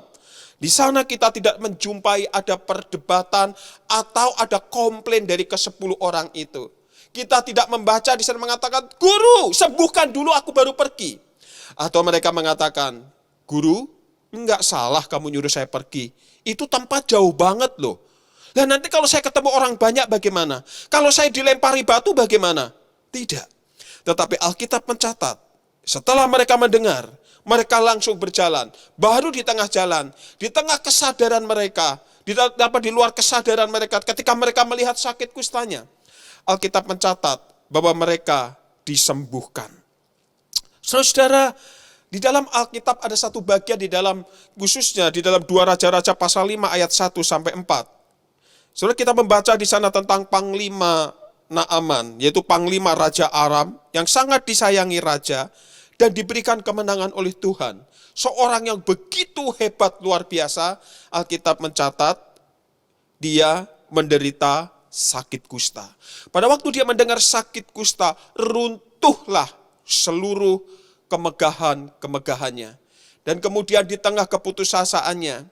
Di sana kita tidak menjumpai ada perdebatan atau ada komplain dari ke-10 orang itu. Kita tidak membaca di sana mengatakan, guru, sembuhkan dulu aku baru pergi. Atau mereka mengatakan, guru, enggak salah kamu nyuruh saya pergi. Itu tempat jauh banget loh. Dan nanti kalau saya ketemu orang banyak bagaimana? Kalau saya dilempari batu bagaimana? Tidak. Tetapi Alkitab mencatat, setelah mereka mendengar, mereka langsung berjalan. Baru di tengah jalan, di tengah kesadaran mereka, di luar kesadaran mereka, ketika mereka melihat sakit kustanya, Alkitab mencatat bahwa mereka disembuhkan. Saudara, di dalam Alkitab ada satu bagian khususnya di dalam 2 Raja-Raja pasal 5 ayat 1 sampai 4. Saudara, kita membaca di sana tentang Panglima Naaman, yaitu Panglima Raja Aram yang sangat disayangi raja dan diberikan kemenangan oleh Tuhan. Seorang yang begitu hebat luar biasa, Alkitab mencatat dia menderita sakit kusta. Pada waktu dia mendengar sakit kusta, runtuhlah seluruh kemegahan-kemegahannya. Dan kemudian di tengah keputusasaannya,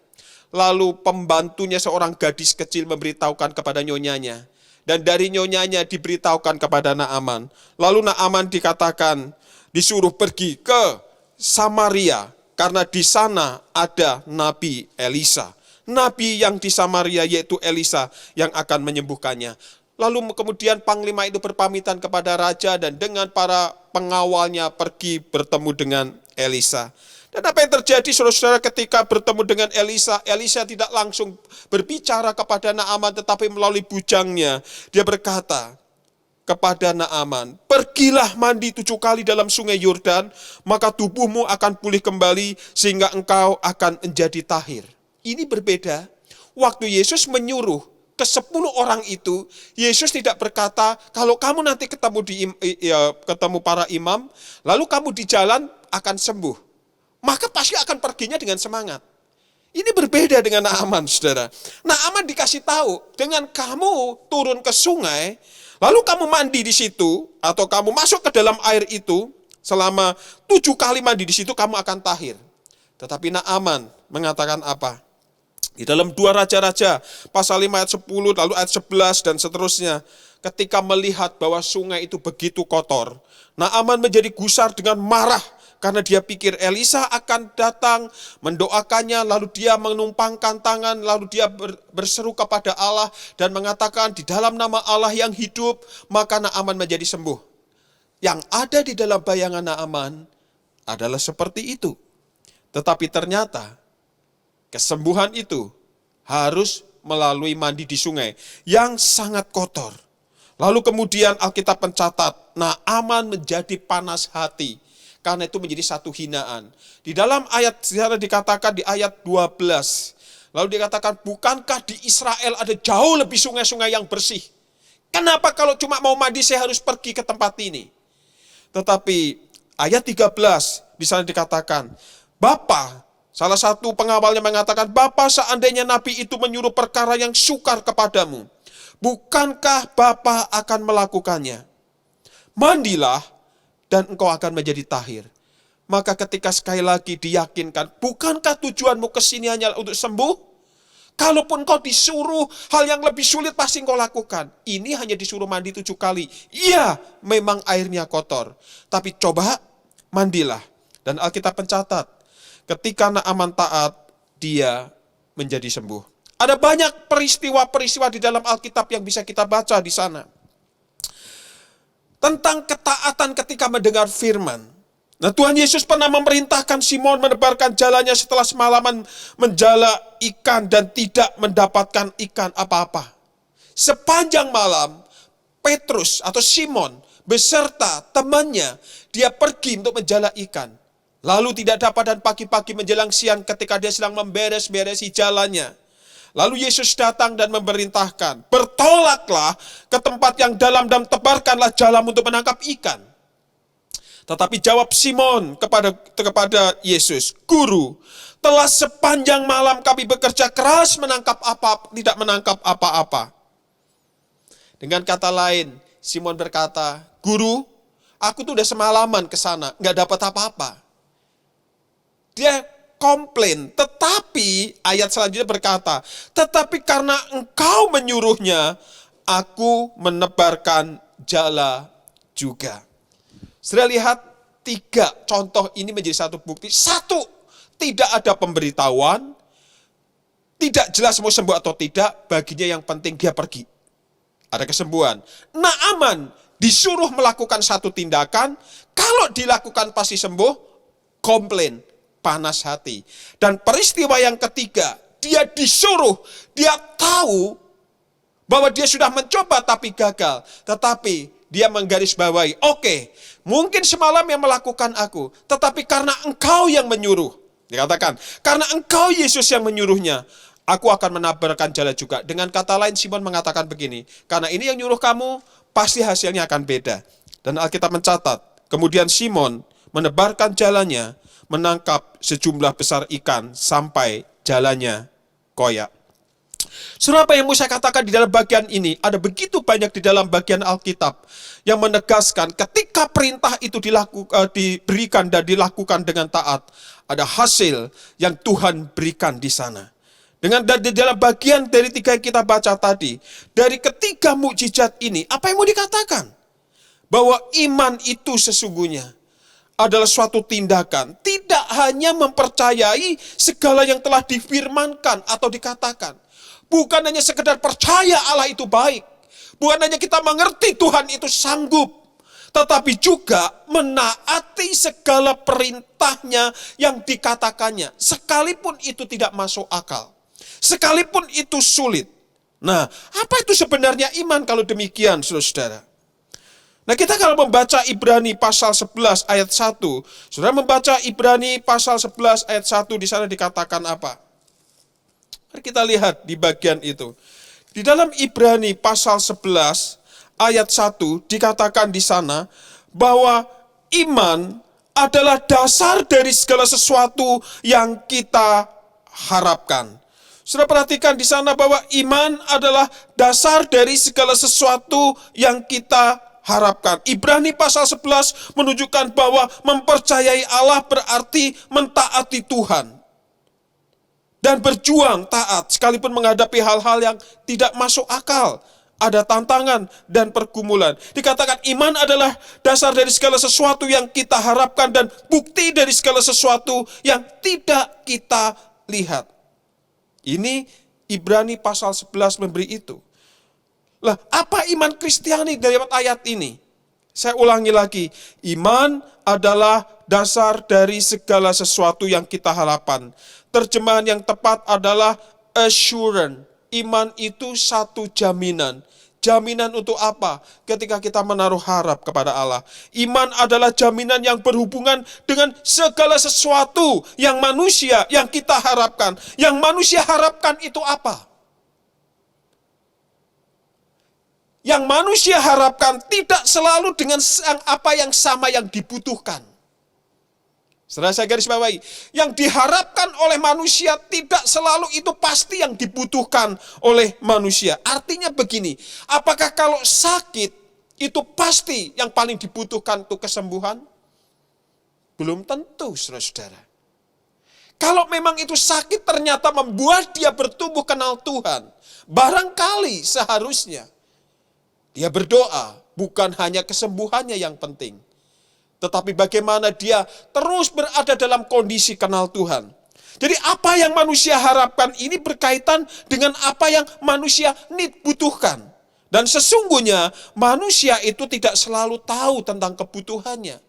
lalu pembantunya seorang gadis kecil memberitahukan kepada nyonyanya. Dan dari nyonyanya diberitahukan kepada Naaman. Lalu Naaman dikatakan disuruh pergi ke Samaria. Karena di sana ada Nabi Elisa. Nabi yang di Samaria yaitu Elisa yang akan menyembuhkannya. Lalu kemudian panglima itu berpamitan kepada raja dan dengan para pengawalnya pergi bertemu dengan Elisa. Dan apa yang terjadi saudara-saudara ketika bertemu dengan Elisa? Elisa tidak langsung berbicara kepada Naaman tetapi melalui bujangnya. Dia berkata kepada Naaman, pergilah mandi 7 kali dalam sungai Yordan, maka tubuhmu akan pulih kembali sehingga engkau akan menjadi tahir. Ini berbeda. Waktu Yesus menyuruh ke 10 orang itu, Yesus tidak berkata, kalau kamu nanti ketemu para imam, lalu kamu di jalan akan sembuh. Maka pasti akan perginya dengan semangat. Ini berbeda dengan Naaman, saudara. Naaman dikasih tahu, dengan kamu turun ke sungai, lalu kamu mandi di situ, atau kamu masuk ke dalam air itu, selama 7 kali mandi di situ, kamu akan tahir. Tetapi Naaman mengatakan apa? Di dalam 2 Raja-Raja, pasal 5 ayat 10, lalu ayat 11 dan seterusnya. Ketika melihat bahwa sungai itu begitu kotor, Naaman menjadi gusar dengan marah, karena dia pikir Elisa akan datang mendoakannya, lalu dia menumpangkan tangan, lalu dia berseru kepada Allah dan mengatakan di dalam nama Allah yang hidup, maka Naaman menjadi sembuh. Yang ada di dalam bayangan Naaman adalah seperti itu. Tetapi ternyata kesembuhan itu harus melalui mandi di sungai yang sangat kotor. Lalu kemudian Alkitab mencatat, Naaman menjadi panas hati. Karena itu menjadi satu hinaan. Di dalam ayat, secara dikatakan di ayat 12. Lalu dikatakan, bukankah di Israel ada jauh lebih sungai-sungai yang bersih? Kenapa kalau cuma mau mandi saya harus pergi ke tempat ini? Tetapi ayat 13 di sana dikatakan, Bapa, salah satu pengawalnya mengatakan, Bapa seandainya Nabi itu menyuruh perkara yang sukar kepadamu, bukankah Bapa akan melakukannya? Mandilah, dan engkau akan menjadi tahir. Maka ketika sekali lagi diyakinkan, bukankah tujuanmu ke sini hanya untuk sembuh? Kalaupun kau disuruh hal yang lebih sulit pasti kau lakukan. Ini hanya disuruh mandi 7 kali. Iya, memang airnya kotor. Tapi coba mandilah. Dan Alkitab mencatat, ketika Naaman taat, dia menjadi sembuh. Ada banyak peristiwa-peristiwa di dalam Alkitab yang bisa kita baca di sana. Tentang ketaatan ketika mendengar firman. Nah, Tuhan Yesus pernah memerintahkan Simon menebarkan jalannya setelah semalaman menjala ikan dan tidak mendapatkan ikan apa-apa. Sepanjang malam, Petrus atau Simon beserta temannya, dia pergi untuk menjala ikan. Lalu tidak dapat dan pagi-pagi menjelang siang ketika dia sedang memberes-beresi jalannya. Lalu Yesus datang dan memerintahkan, bertolaklah ke tempat yang dalam dan tebarkanlah jalan untuk menangkap ikan. Tetapi jawab Simon kepada Yesus, Guru, telah sepanjang malam kami bekerja keras tidak menangkap apa-apa. Dengan kata lain, Simon berkata, Guru, aku tuh udah semalaman ke sana, nggak dapat apa-apa. Dia komplain, tetapi ayat selanjutnya berkata, tetapi karena engkau menyuruhnya, aku menebarkan jala juga. Sudah lihat 3 contoh ini menjadi satu bukti. 1, tidak ada pemberitahuan, tidak jelas mau sembuh atau tidak, baginya yang penting dia pergi. Ada kesembuhan. Naaman disuruh melakukan satu tindakan, kalau dilakukan pasti sembuh, komplain. Panas hati. Dan peristiwa yang ketiga, dia disuruh, dia tahu bahwa dia sudah mencoba tapi gagal. Tetapi dia menggarisbawahi, oke, mungkin semalam yang melakukan aku, tetapi karena engkau yang menyuruh. Dikatakan, karena engkau Yesus yang menyuruhnya, aku akan menabarkan jala juga. Dengan kata lain, Simon mengatakan begini, karena ini yang nyuruh kamu, pasti hasilnya akan beda. Dan Alkitab mencatat, kemudian Simon menebarkan jalannya, menangkap sejumlah besar ikan sampai jalannya koyak. Saudara, apa yang mau saya katakan di dalam bagian ini? Ada begitu banyak di dalam bagian Alkitab yang menegaskan ketika perintah itu diberikan dan dilakukan dengan taat, ada hasil yang Tuhan berikan di sana. Di dalam bagian dari 3 yang kita baca tadi, dari ketiga mukjizat ini, apa yang mau dikatakan? Bahwa iman itu sesungguhnya adalah suatu tindakan, tidak hanya mempercayai segala yang telah difirmankan atau dikatakan. Bukan hanya sekedar percaya Allah itu baik. Bukan hanya kita mengerti Tuhan itu sanggup. Tetapi juga menaati segala perintahnya yang dikatakannya. Sekalipun itu tidak masuk akal. Sekalipun itu sulit. Nah, apa itu sebenarnya iman kalau demikian, saudara-saudara? Nah, kita kalau membaca Ibrani pasal 11 ayat 1. Saudara membaca Ibrani pasal 11 ayat 1, di sana dikatakan apa? Mari kita lihat di bagian itu. Di dalam Ibrani pasal 11 ayat 1 dikatakan di sana bahwa iman adalah dasar dari segala sesuatu yang kita harapkan. Sudah perhatikan di sana bahwa iman adalah dasar dari segala sesuatu yang kita harapkan. Ibrani pasal 11 menunjukkan bahwa mempercayai Allah berarti mentaati Tuhan. Dan berjuang taat sekalipun menghadapi hal-hal yang tidak masuk akal. Ada tantangan dan pergumulan. Dikatakan iman adalah dasar dari segala sesuatu yang kita harapkan dan bukti dari segala sesuatu yang tidak kita lihat. Ini Ibrani pasal 11 memberi itu. Lah, apa iman Kristiani dari ayat ini? Saya ulangi lagi, iman adalah dasar dari segala sesuatu yang kita harapkan. Terjemahan yang tepat adalah assurance. Iman itu satu jaminan. Jaminan untuk apa? Ketika kita menaruh harap kepada Allah. Iman adalah jaminan yang berhubungan dengan segala sesuatu yang manusia, yang kita harapkan. Yang manusia harapkan itu apa? Yang manusia harapkan tidak selalu dengan apa yang sama yang dibutuhkan. Setelah saya garis bawahi, yang diharapkan oleh manusia tidak selalu itu pasti yang dibutuhkan oleh manusia. Artinya begini, apakah kalau sakit itu pasti yang paling dibutuhkan untuk kesembuhan? Belum tentu, saudara-saudara. Kalau memang itu sakit ternyata membuat dia bertumbuh kenal Tuhan, barangkali seharusnya dia berdoa, bukan hanya kesembuhannya yang penting. Tetapi bagaimana dia terus berada dalam kondisi kenal Tuhan. Jadi apa yang manusia harapkan ini berkaitan dengan apa yang manusia butuhkan. Dan sesungguhnya manusia itu tidak selalu tahu tentang kebutuhannya.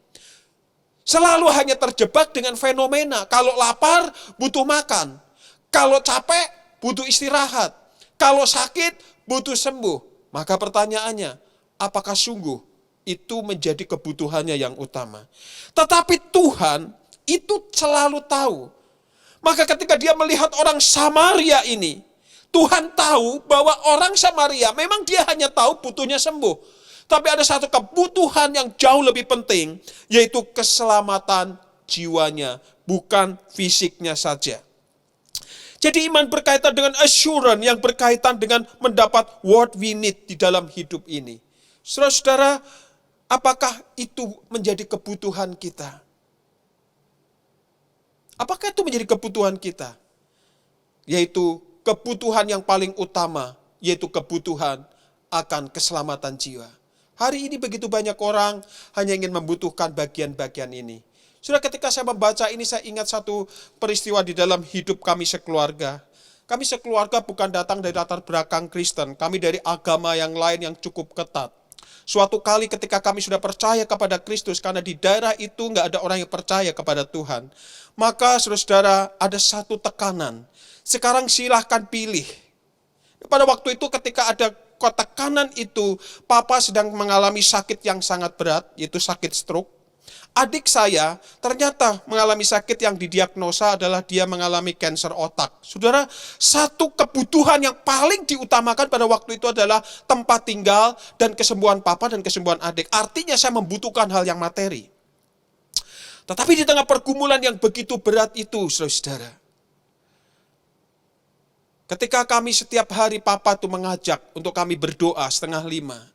Selalu hanya terjebak dengan fenomena. Kalau lapar, butuh makan. Kalau capek, butuh istirahat. Kalau sakit, butuh sembuh. Maka pertanyaannya, apakah sungguh itu menjadi kebutuhannya yang utama? Tetapi Tuhan itu selalu tahu. Maka ketika dia melihat orang Samaria ini, Tuhan tahu bahwa orang Samaria memang dia hanya tahu butuhnya sembuh. Tapi ada satu kebutuhan yang jauh lebih penting, yaitu keselamatan jiwanya, bukan fisiknya saja. Jadi iman berkaitan dengan assurance yang berkaitan dengan mendapat what we need di dalam hidup ini. Saudara-saudara, apakah itu menjadi kebutuhan kita? Apakah itu menjadi kebutuhan kita? Yaitu kebutuhan yang paling utama, yaitu kebutuhan akan keselamatan jiwa. Hari ini begitu banyak orang hanya ingin membutuhkan bagian-bagian ini. Sudah ketika saya membaca ini, saya ingat satu peristiwa di dalam hidup kami sekeluarga. Kami sekeluarga bukan datang dari latar belakang Kristen, kami dari agama yang lain yang cukup ketat. Suatu kali ketika kami sudah percaya kepada Kristus, karena di daerah itu nggak ada orang yang percaya kepada Tuhan, maka saudara-saudara ada satu tekanan. Sekarang silahkan pilih. Pada waktu itu ketika ada tekanan itu, papa sedang mengalami sakit yang sangat berat, yaitu sakit stroke. Adik saya ternyata mengalami sakit yang didiagnosa adalah dia mengalami kanker otak. Saudara, satu kebutuhan yang paling diutamakan pada waktu itu adalah tempat tinggal dan kesembuhan papa dan kesembuhan adik. Artinya saya membutuhkan hal yang materi. Tetapi di tengah pergumulan yang begitu berat itu, saudara, Ketika kami setiap hari Papa tuh mengajak untuk kami berdoa 4:30.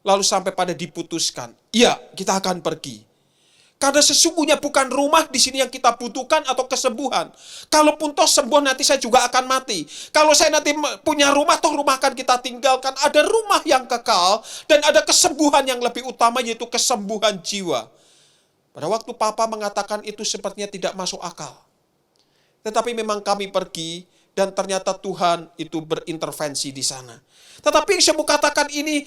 Lalu sampai pada diputuskan, iya kita akan pergi. Karena sesungguhnya bukan rumah di sini yang kita butuhkan atau kesembuhan. Kalaupun toh sembuh nanti saya juga akan mati. Kalau saya nanti punya rumah, toh rumah akan kita tinggalkan. Ada rumah yang kekal dan ada kesembuhan yang lebih utama, yaitu kesembuhan jiwa. Pada waktu Papa mengatakan itu sepertinya tidak masuk akal. Tetapi memang kami pergi dan ternyata Tuhan itu berintervensi di sana. Tetapi yang saya mau katakan ini,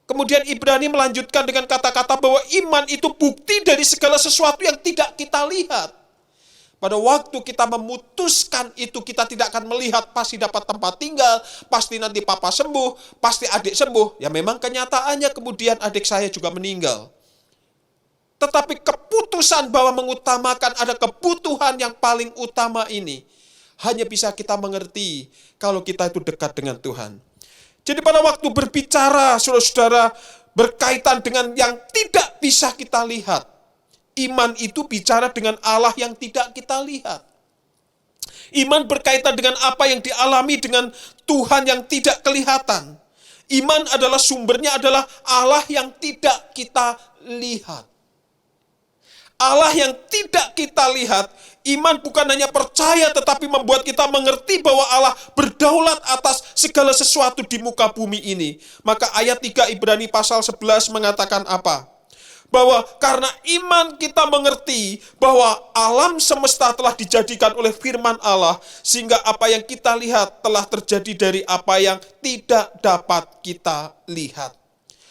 kemudian Ibrani melanjutkan dengan kata-kata bahwa iman itu bukti dari segala sesuatu yang tidak kita lihat. Pada waktu kita memutuskan itu, kita tidak akan melihat pasti dapat tempat tinggal, pasti nanti Papa sembuh, pasti adik sembuh. Ya memang kenyataannya kemudian adik saya juga meninggal. Tetapi keputusan bahwa mengutamakan ada kebutuhan yang paling utama ini hanya bisa kita mengerti kalau kita itu dekat dengan Tuhan. Jadi pada waktu berbicara, saudara-saudara, berkaitan dengan yang tidak bisa kita lihat, iman itu bicara dengan Allah yang tidak kita lihat. Iman berkaitan dengan apa yang dialami dengan Tuhan yang tidak kelihatan. Iman adalah sumbernya adalah Allah yang tidak kita lihat. Allah yang tidak kita lihat, iman bukan hanya percaya tetapi membuat kita mengerti bahwa Allah berdaulat atas segala sesuatu di muka bumi ini. Maka ayat 3 Ibrani pasal 11 mengatakan apa? Bahwa karena iman kita mengerti bahwa alam semesta telah dijadikan oleh firman Allah, sehingga apa yang kita lihat telah terjadi dari apa yang tidak dapat kita lihat.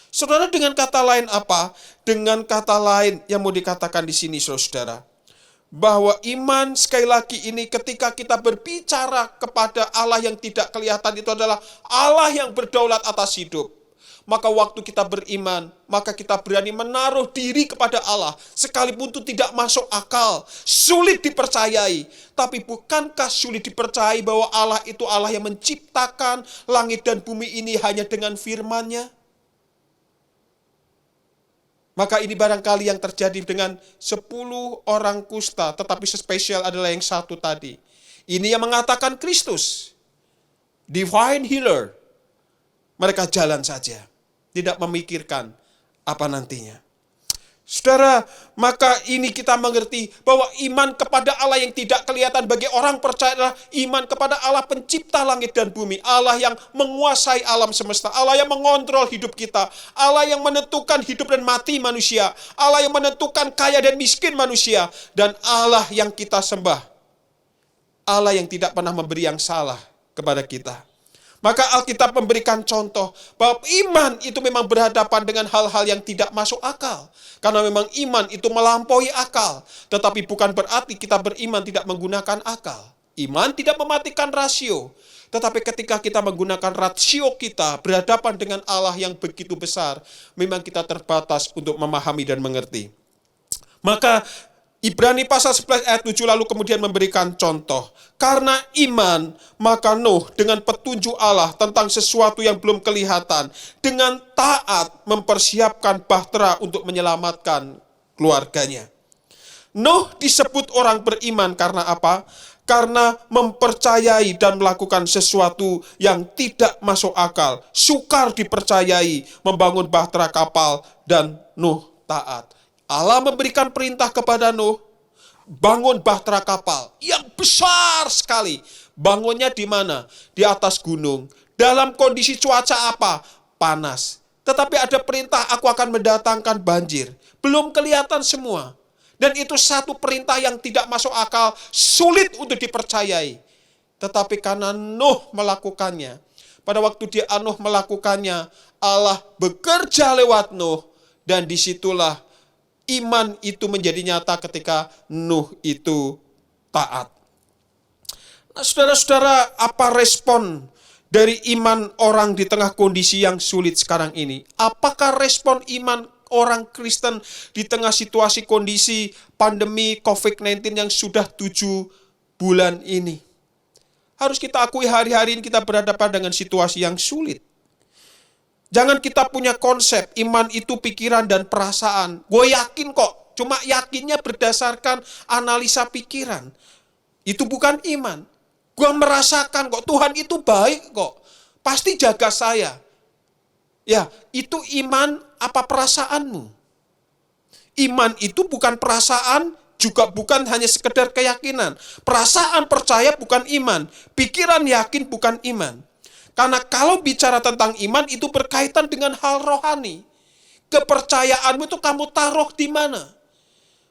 Saudara, dengan kata lain apa? Dengan kata lain yang mau dikatakan di sini, saudara, bahwa iman sekali lagi ini ketika kita berbicara kepada Allah yang tidak kelihatan, itu adalah Allah yang berdaulat atas hidup. Maka waktu kita beriman, maka kita berani menaruh diri kepada Allah, sekalipun itu tidak masuk akal, sulit dipercayai. Tapi bukankah sulit dipercayai bahwa Allah itu Allah yang menciptakan langit dan bumi ini hanya dengan firman-Nya? Maka ini barangkali yang terjadi dengan 10 orang kusta, tetapi spesial adalah yang satu tadi. Ini yang mengatakan Kristus, divine healer. Mereka jalan saja, tidak memikirkan apa nantinya. Saudara, maka ini kita mengerti bahwa iman kepada Allah yang tidak kelihatan bagi orang percaya adalah iman kepada Allah pencipta langit dan bumi. Allah yang menguasai alam semesta. Allah yang mengontrol hidup kita. Allah yang menentukan hidup dan mati manusia. Allah yang menentukan kaya dan miskin manusia. Dan Allah yang kita sembah. Allah yang tidak pernah memberi yang salah kepada kita. Maka Alkitab memberikan contoh bahwa iman itu memang berhadapan dengan hal-hal yang tidak masuk akal. Karena memang iman itu melampaui akal. Tetapi bukan berarti kita beriman tidak menggunakan akal. Iman tidak mematikan rasio. Tetapi ketika kita menggunakan rasio kita berhadapan dengan Allah yang begitu besar, memang kita terbatas untuk memahami dan mengerti. Maka Ibrani pasal 11 ayat 7 lalu kemudian memberikan contoh. Karena iman, maka Nuh dengan petunjuk Allah tentang sesuatu yang belum kelihatan, dengan taat mempersiapkan bahtera untuk menyelamatkan keluarganya. Nuh disebut orang beriman karena apa? Karena mempercayai dan melakukan sesuatu yang tidak masuk akal. Sukar dipercayai, membangun bahtera kapal, dan Nuh taat. Allah memberikan perintah kepada Nuh, bangun bahtera kapal yang besar sekali. Bangunnya di mana? Di atas gunung. Dalam kondisi cuaca apa? Panas. Tetapi ada perintah, aku akan mendatangkan banjir. Belum kelihatan semua. Dan itu satu perintah yang tidak masuk akal, sulit untuk dipercayai. Tetapi karena Nuh melakukannya, pada waktu Nuh melakukannya, Allah bekerja lewat Nuh, dan disitulah iman itu menjadi nyata ketika Nuh itu taat. Nah, saudara-saudara, apa respon dari iman orang di tengah kondisi yang sulit sekarang ini? Apakah respon iman orang Kristen di tengah situasi kondisi pandemi COVID-19 yang sudah 7 bulan ini? Harus kita akui hari-hari ini kita berhadapan dengan situasi yang sulit. Jangan kita punya konsep iman itu pikiran dan perasaan. Gue yakin kok, cuma yakinnya berdasarkan analisa pikiran. Itu bukan iman. Gua merasakan kok Tuhan itu baik kok. Pasti jaga saya. Ya, itu iman apa perasaanmu? Iman itu bukan perasaan, juga bukan hanya sekedar keyakinan. Perasaan percaya bukan iman. Pikiran yakin bukan iman. Karena kalau bicara tentang iman itu berkaitan dengan hal rohani. Kepercayaanmu itu kamu taruh di mana?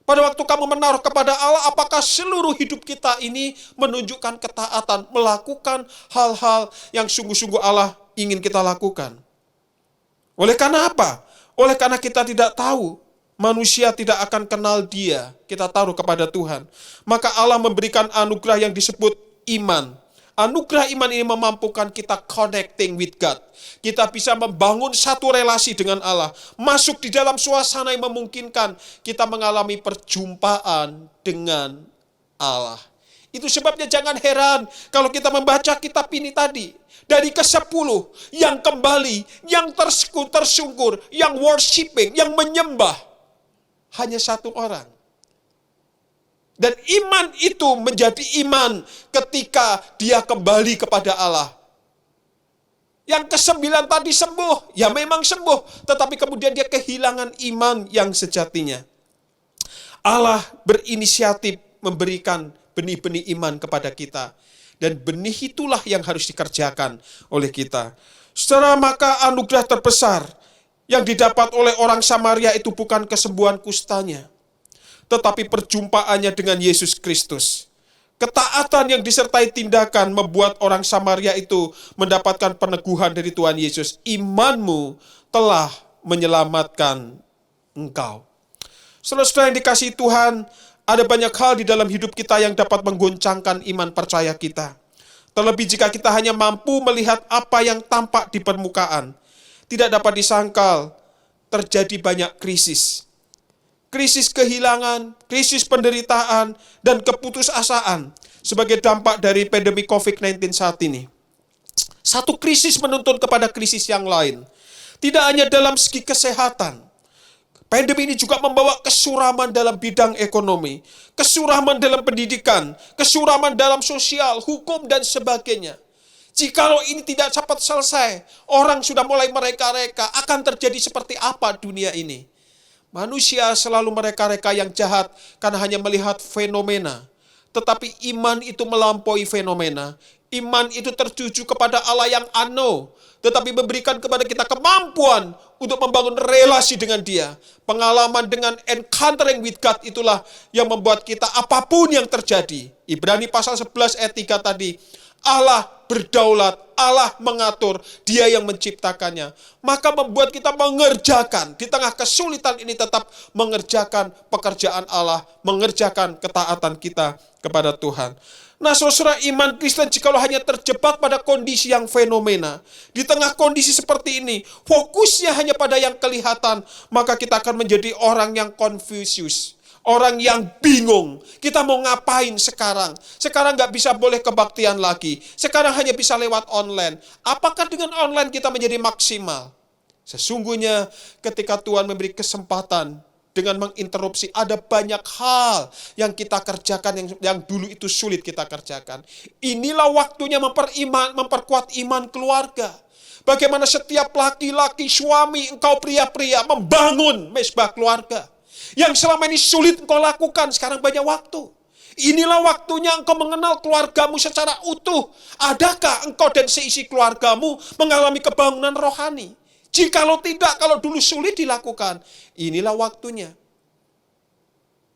Pada waktu kamu menaruh kepada Allah, apakah seluruh hidup kita ini menunjukkan ketaatan, melakukan hal-hal yang sungguh-sungguh Allah ingin kita lakukan? Oleh karena apa? Oleh karena kita tidak tahu, manusia tidak akan kenal Dia, kita taruh kepada Tuhan. Maka Allah memberikan anugerah yang disebut iman. Anugerah iman ini memampukan kita connecting with God. Kita bisa membangun satu relasi dengan Allah. Masuk di dalam suasana yang memungkinkan kita mengalami perjumpaan dengan Allah. Itu sebabnya jangan heran kalau kita membaca kitab ini tadi. Dari ke-10 yang kembali, yang tersungkur, yang worshiping, yang menyembah. Hanya satu orang. Dan iman itu menjadi iman ketika dia kembali kepada Allah. Yang ke-9 tadi sembuh, ya memang sembuh. Tetapi kemudian dia kehilangan iman yang sejatinya. Allah berinisiatif memberikan benih-benih iman kepada kita. Dan benih itulah yang harus dikerjakan oleh kita. Saudara, maka anugerah terbesar yang didapat oleh orang Samaria itu bukan kesembuhan kustanya, tetapi perjumpaannya dengan Yesus Kristus. Ketaatan yang disertai tindakan membuat orang Samaria itu mendapatkan peneguhan dari Tuhan Yesus. Imanmu telah menyelamatkan engkau. Saudara-saudara yang dikasihi Tuhan, ada banyak hal di dalam hidup kita yang dapat menggoncangkan iman percaya kita. Terlebih jika kita hanya mampu melihat apa yang tampak di permukaan. Tidak dapat disangkal, terjadi banyak krisis. Krisis kehilangan, krisis penderitaan, dan keputusasaan sebagai dampak dari pandemi COVID-19 saat ini. Satu krisis menuntun kepada krisis yang lain. Tidak hanya dalam segi kesehatan. Pandemi ini juga membawa kesuraman dalam bidang ekonomi, kesuraman dalam pendidikan, kesuraman dalam sosial, hukum, dan sebagainya. Jikalau ini tidak cepat selesai, orang sudah mulai mereka-reka akan terjadi seperti apa dunia ini. Manusia selalu mereka-reka yang jahat karena hanya melihat fenomena. Tetapi iman itu melampaui fenomena. Iman itu tertuju kepada Allah yang unknown, tetapi memberikan kepada kita kemampuan untuk membangun relasi dengan Dia. Pengalaman dengan encountering with God itulah yang membuat kita apapun yang terjadi. Ibrani pasal 11 ayat 3 tadi. Allah berdaulat, Allah mengatur, Dia yang menciptakannya. Maka membuat kita mengerjakan, di tengah kesulitan ini tetap mengerjakan pekerjaan Allah, mengerjakan ketaatan kita kepada Tuhan. Nah, saudara, iman Kristen jikalau hanya terjebak pada kondisi yang fenomena, di tengah kondisi seperti ini, fokusnya hanya pada yang kelihatan, maka kita akan menjadi orang yang Confucius. Orang yang bingung, kita mau ngapain sekarang? Sekarang nggak bisa boleh kebaktian lagi. Sekarang hanya bisa lewat online. Apakah dengan online kita menjadi maksimal? Sesungguhnya ketika Tuhan memberi kesempatan dengan menginterupsi, ada banyak hal yang kita kerjakan yang dulu itu sulit kita kerjakan. Inilah waktunya memperkuat iman keluarga. Bagaimana setiap laki-laki, suami, engkau pria-pria membangun mesbah keluarga. Yang selama ini sulit engkau lakukan, sekarang banyak waktu. Inilah waktunya engkau mengenal keluargamu secara utuh. Adakah engkau dan seisi keluargamu mengalami kebangunan rohani? Jikalau tidak, kalau dulu sulit dilakukan, inilah waktunya.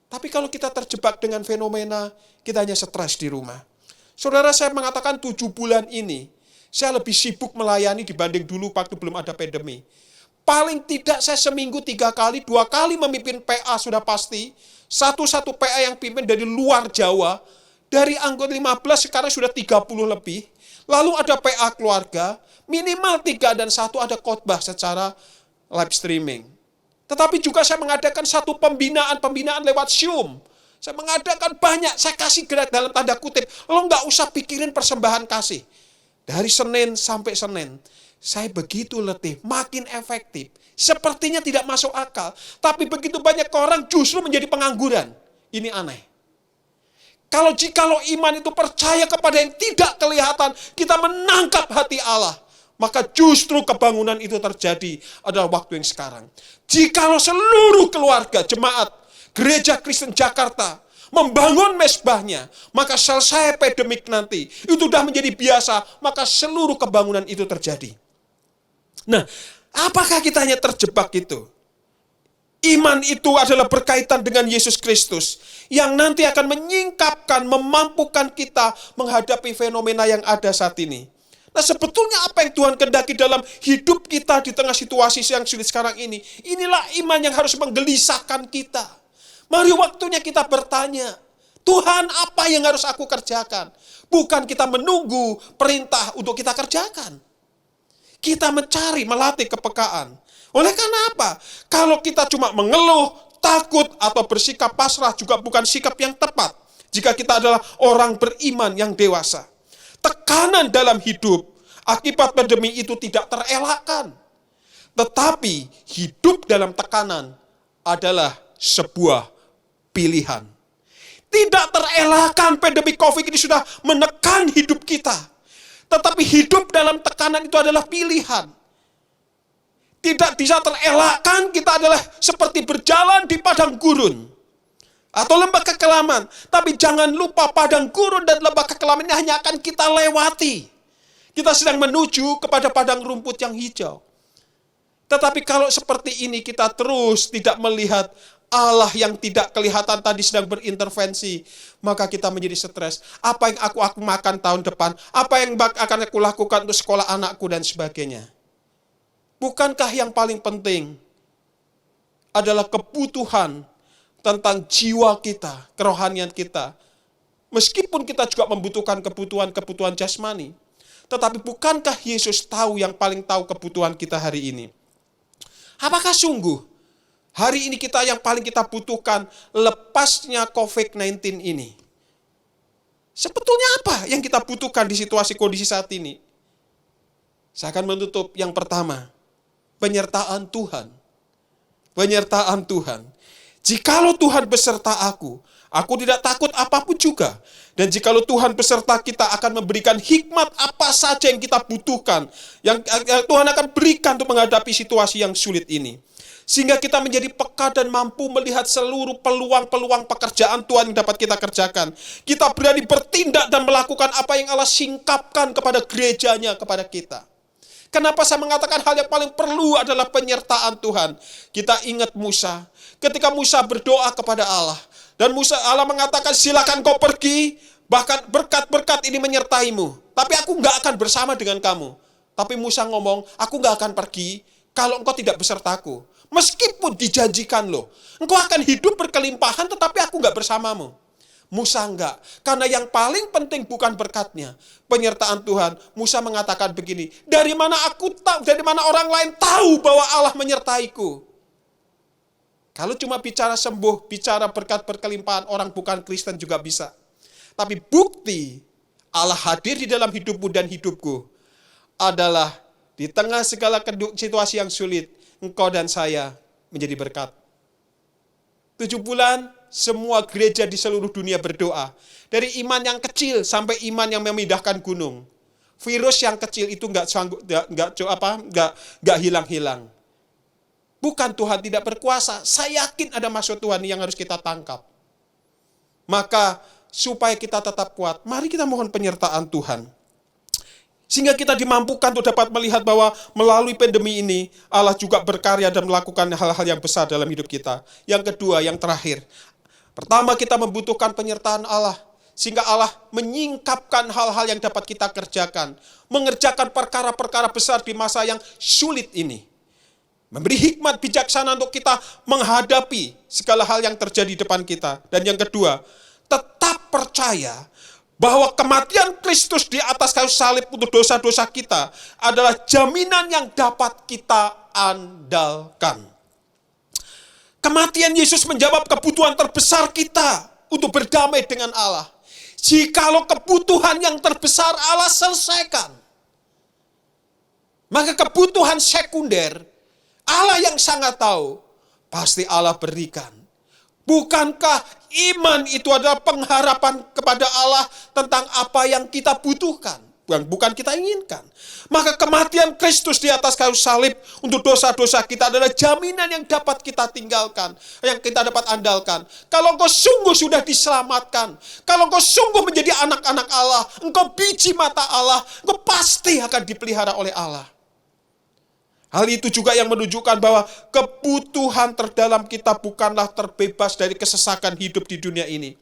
Tapi kalau kita terjebak dengan fenomena, kita hanya stres di rumah. Saudara, saya mengatakan 7 bulan ini, saya lebih sibuk melayani dibanding dulu waktu belum ada pandemi. Paling tidak saya seminggu 3 kali, 2 kali memimpin PA sudah pasti. Satu PA yang pimpin dari luar Jawa. Dari anggota 15 sekarang sudah 30 lebih. Lalu ada PA keluarga, minimal 3 dan 1 ada khotbah secara live streaming. Tetapi juga saya mengadakan satu pembinaan lewat Zoom. Saya mengadakan banyak, saya kasih gerak dalam tanda kutip. Lo nggak usah pikirin persembahan kasih. Dari Senin sampai Senin. Saya begitu letih, makin efektif. Sepertinya tidak masuk akal. Tapi begitu banyak orang justru menjadi pengangguran. Ini aneh. Jikalau iman itu percaya kepada yang tidak kelihatan, kita menangkap hati Allah, maka justru kebangunan itu terjadi adalah waktu yang sekarang. Jikalau seluruh keluarga jemaat Gereja Kristen Jakarta membangun mesbahnya, maka selesai pandemik nanti, itu sudah menjadi biasa, maka seluruh kebangunan itu terjadi. Nah, apakah kita hanya terjebak itu? Iman itu adalah berkaitan dengan Yesus Kristus yang nanti akan menyingkapkan, memampukan kita menghadapi fenomena yang ada saat ini. Nah, sebetulnya apa yang Tuhan kehendaki dalam hidup kita di tengah situasi yang sulit sekarang ini? Inilah iman yang harus menggelisahkan kita. Mari waktunya kita bertanya, Tuhan, apa yang harus aku kerjakan? Bukan kita menunggu perintah untuk kita kerjakan. Kita mencari, melatih kepekaan. Oleh karena apa? Kalau kita cuma mengeluh, takut, atau bersikap pasrah juga bukan sikap yang tepat. Jika kita adalah orang beriman yang dewasa. Tekanan dalam hidup akibat pandemi itu tidak terelakkan. Tetapi hidup dalam tekanan adalah sebuah pilihan. Tidak terelakkan pandemi COVID ini sudah menekan hidup kita. Tetapi hidup dalam tekanan itu adalah pilihan. Tidak bisa terelakkan kita adalah seperti berjalan di padang gurun atau lembah kekelaman. Tapi jangan lupa padang gurun dan lembah kekelaman ini hanya akan kita lewati. Kita sedang menuju kepada padang rumput yang hijau. Tetapi kalau seperti ini kita terus tidak melihat Allah yang tidak kelihatan tadi sedang berintervensi, maka kita menjadi stres. Apa yang aku makan tahun depan? Apa yang akan aku lakukan untuk sekolah anakku dan sebagainya? Bukankah yang paling penting adalah kebutuhan tentang jiwa kita, kerohanian kita? Meskipun kita juga membutuhkan kebutuhan jasmani, tetapi bukankah Yesus tahu yang paling tahu kebutuhan kita hari ini? Apakah sungguh hari ini kita yang paling kita butuhkan lepasnya COVID-19 ini? Sebetulnya apa yang kita butuhkan di situasi kondisi saat ini? Saya akan menutup yang pertama. Penyertaan Tuhan. Penyertaan Tuhan. Jikalau Tuhan beserta aku tidak takut apapun juga. Dan jikalau Tuhan beserta kita akan memberikan hikmat apa saja yang kita butuhkan. Yang Tuhan akan berikan untuk menghadapi situasi yang sulit ini. Sehingga kita menjadi peka dan mampu melihat seluruh peluang-peluang pekerjaan Tuhan yang dapat kita kerjakan. Kita berani bertindak dan melakukan apa yang Allah singkapkan kepada gerejanya, kepada kita. Kenapa saya mengatakan hal yang paling perlu adalah penyertaan Tuhan? Kita ingat Musa. Ketika Musa berdoa kepada Allah. Dan Allah mengatakan silakan kau pergi. Bahkan berkat-berkat ini menyertaimu. Tapi aku gak akan bersama dengan kamu. Tapi Musa ngomong, aku gak akan pergi kalau engkau tidak besertaku. Meskipun dijanjikan loh. Engkau akan hidup berkelimpahan tetapi aku gak bersamamu. Musa enggak. Karena yang paling penting bukan berkatnya. Penyertaan Tuhan. Musa mengatakan begini. Dari mana aku tahu, dari mana orang lain tahu bahwa Allah menyertaiku? Kalau cuma bicara sembuh, bicara berkat berkelimpahan, orang bukan Kristen juga bisa. Tapi bukti Allah hadir di dalam hidupmu dan hidupku adalah di tengah segala situasi yang sulit, engkau dan saya menjadi berkat. 7 bulan, semua gereja di seluruh dunia berdoa. Dari iman yang kecil sampai iman yang memindahkan gunung. Virus yang kecil itu nggak hilang-hilang. Bukan Tuhan tidak berkuasa. Saya yakin ada maksud Tuhan yang harus kita tangkap. Maka supaya kita tetap kuat, mari kita mohon penyertaan Tuhan. Sehingga kita dimampukan untuk dapat melihat bahwa melalui pandemi ini, Allah juga berkarya dan melakukan hal-hal yang besar dalam hidup kita. Yang kedua, yang terakhir. Pertama, kita membutuhkan penyertaan Allah. Sehingga Allah menyingkapkan hal-hal yang dapat kita kerjakan. Mengerjakan perkara-perkara besar di masa yang sulit ini. Memberi hikmat bijaksana untuk kita menghadapi segala hal yang terjadi di depan kita. Dan yang kedua, tetap percaya bahwa kematian Kristus di atas kayu salib untuk dosa-dosa kita adalah jaminan yang dapat kita andalkan. Kematian Yesus menjawab kebutuhan terbesar kita untuk berdamai dengan Allah. Jikalau kebutuhan yang terbesar Allah selesaikan, maka kebutuhan sekunder Allah yang sangat tahu, pasti Allah berikan. Bukankah iman itu adalah pengharapan kepada Allah tentang apa yang kita butuhkan, bukan kita inginkan. Maka kematian Kristus di atas kayu salib untuk dosa-dosa kita adalah jaminan yang dapat kita tinggalkan, yang kita dapat andalkan. Kalau engkau sungguh sudah diselamatkan, kalau engkau sungguh menjadi anak-anak Allah, engkau biji mata Allah, engkau pasti akan dipelihara oleh Allah. Hal itu juga yang menunjukkan bahwa kebutuhan terdalam kita bukanlah terbebas dari kesesakan hidup di dunia ini.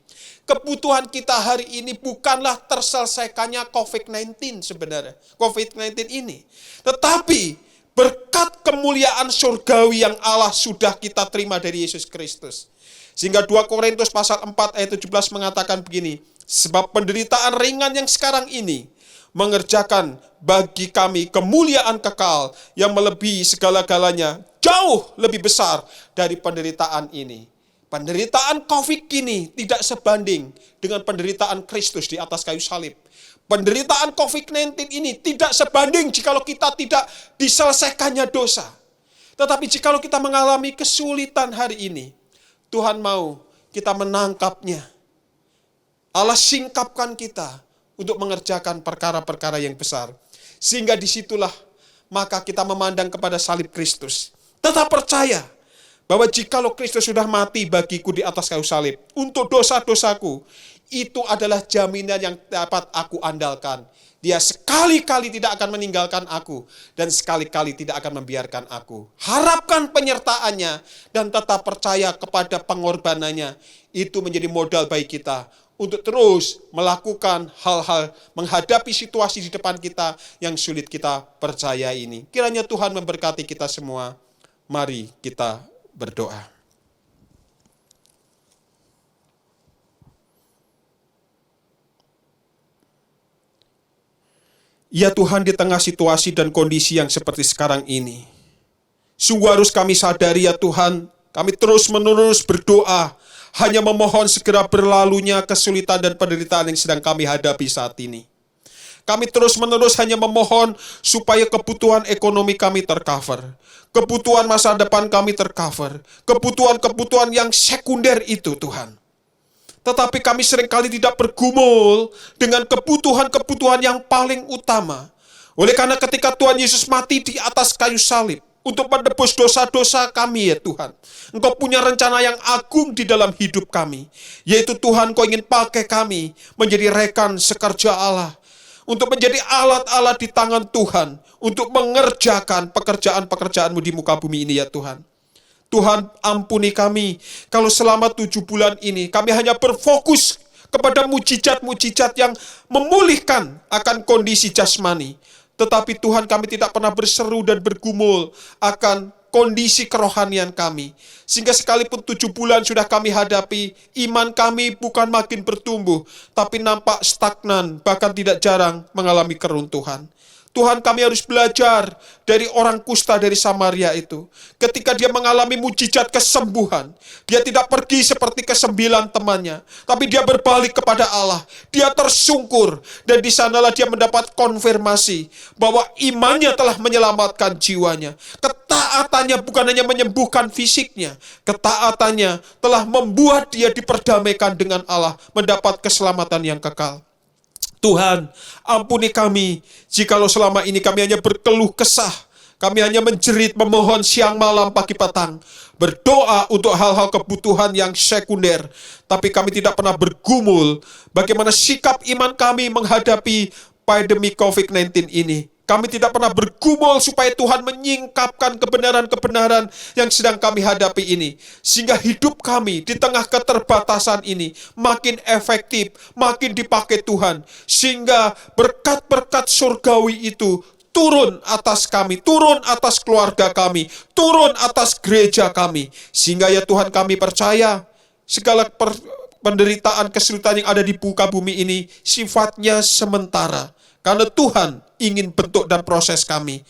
Kebutuhan kita hari ini bukanlah terselesaikannya COVID-19 sebenarnya. COVID-19 ini. Tetapi berkat kemuliaan surgawi yang Allah sudah kita terima dari Yesus Kristus. Sehingga 2 Korintus pasal 4 ayat 17 mengatakan begini. Sebab penderitaan ringan yang sekarang ini mengerjakan bagi kami kemuliaan kekal yang melebihi segala-galanya, jauh lebih besar dari penderitaan ini. Penderitaan COVID kini tidak sebanding dengan penderitaan Kristus di atas kayu salib. Penderitaan COVID-19 ini tidak sebanding jikalau kita tidak diselesaikannya dosa. Tetapi jikalau kita mengalami kesulitan hari ini, Tuhan mau kita menangkapnya. Allah singkapkan kita untuk mengerjakan perkara-perkara yang besar. Sehingga disitulah maka kita memandang kepada salib Kristus. Tetap percaya bahwa jikalau Kristus sudah mati bagiku di atas kayu salib untuk dosa-dosaku, itu adalah jaminan yang dapat aku andalkan. Dia sekali-kali tidak akan meninggalkan aku dan sekali-kali tidak akan membiarkan aku. Harapkan penyertaannya dan tetap percaya kepada pengorbanannya. Itu menjadi modal bagi kita untuk terus melakukan hal-hal, menghadapi situasi di depan kita yang sulit kita percaya ini. Kiranya Tuhan memberkati kita semua. Mari kita berdoa. Ya Tuhan, di tengah situasi dan kondisi yang seperti sekarang ini, sungguh harus kami sadari ya Tuhan, kami terus-menerus berdoa, hanya memohon segera berlalunya kesulitan dan penderitaan yang sedang kami hadapi saat ini. Kami terus-menerus hanya memohon supaya kebutuhan ekonomi kami tercover, kebutuhan masa depan kami tercover, kebutuhan-kebutuhan yang sekunder itu Tuhan. Tetapi kami seringkali tidak bergumul dengan kebutuhan-kebutuhan yang paling utama. Oleh karena ketika Tuhan Yesus mati di atas kayu salib, untuk menebus dosa-dosa kami ya Tuhan. Engkau punya rencana yang agung di dalam hidup kami. Yaitu Tuhan, Kau ingin pakai kami menjadi rekan sekerja Allah. Untuk menjadi alat-alat di tangan Tuhan. Untuk mengerjakan pekerjaan-pekerjaan-Mu di muka bumi ini ya Tuhan. Tuhan, ampuni kami kalau selama 7 bulan ini kami hanya berfokus kepada mujizat-mujizat yang memulihkan akan kondisi jasmani. Tetapi Tuhan, kami tidak pernah berseru dan bergumul akan kondisi kerohanian kami. Sehingga sekalipun 7 bulan sudah kami hadapi, iman kami bukan makin bertumbuh, tapi nampak stagnan, bahkan tidak jarang mengalami keruntuhan. Tuhan, kami harus belajar dari orang kusta dari Samaria itu. Ketika dia mengalami mujizat kesembuhan, dia tidak pergi seperti ke-9 temannya, tapi dia berbalik kepada Allah. Dia tersungkur, dan di sanalah dia mendapat konfirmasi bahwa imannya telah menyelamatkan jiwanya. Ketaatannya bukan hanya menyembuhkan fisiknya, ketaatannya telah membuat dia diperdamaikan dengan Allah, mendapat keselamatan yang kekal. Tuhan, ampuni kami jikalau selama ini kami hanya berkeluh kesah, kami hanya menjerit, memohon siang malam pagi petang, berdoa untuk hal-hal kebutuhan yang sekunder, tapi kami tidak pernah bergumul bagaimana sikap iman kami menghadapi pandemi COVID-19 ini. Kami tidak pernah bergumul supaya Tuhan menyingkapkan kebenaran-kebenaran yang sedang kami hadapi ini. Sehingga hidup kami di tengah keterbatasan ini makin efektif, makin dipakai Tuhan. Sehingga berkat-berkat surgawi itu turun atas kami, turun atas keluarga kami, turun atas gereja kami. Sehingga ya Tuhan, kami percaya segala penderitaan, kesulitan yang ada di muka bumi ini sifatnya sementara. Karena Tuhan ingin bentuk dan proses kami.